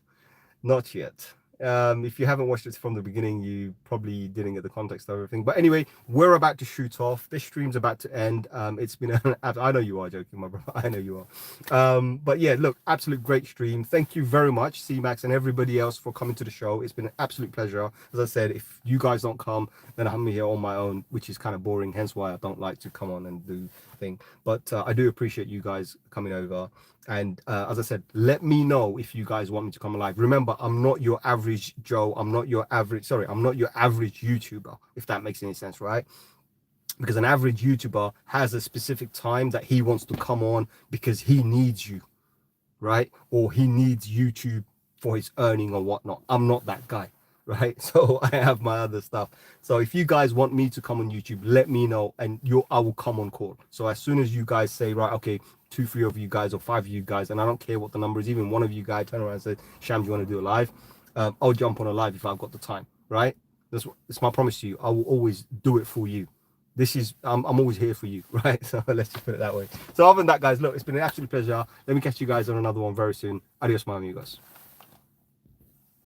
Not yet. If you haven't watched it from the beginning, you probably didn't get the context of everything. But anyway, we're about to shoot off. This stream's about to end. It's been I know you are joking, my brother. I know you are. But yeah, look, absolute great stream. Thank you very much, CMAX and everybody else, for coming to the show. It's been an absolute pleasure. As I said, if you guys don't come, then I'm here on my own, which is kind of boring. Hence why I don't like to come on and do thing. But I do appreciate you guys coming over. And as I said, let me know if you guys want me to come alive. Remember, I'm not your average Joe. I'm not your average YouTuber, if that makes any sense, right? Because an average YouTuber has a specific time that he wants to come on because he needs you, right? Or he needs YouTube for his earning or whatnot. I'm not that guy, right? So I have my other stuff. So if you guys want me to come on YouTube, let me know, and I will come on call. So as soon as you guys say, right, okay, 2, 3 of you guys or 5 of you guys, and I don't care what the number is, even one of you guys turn around and say, Sham, do you want to do a live? I'll jump on a live if I've got the time, right? That's my promise to you. I will always do it for you. I'm always here for you, right? So let's just put it that way. So other than that, guys, look, it's been an absolute pleasure. Let me catch you guys on another one very soon. Adios, my amigos.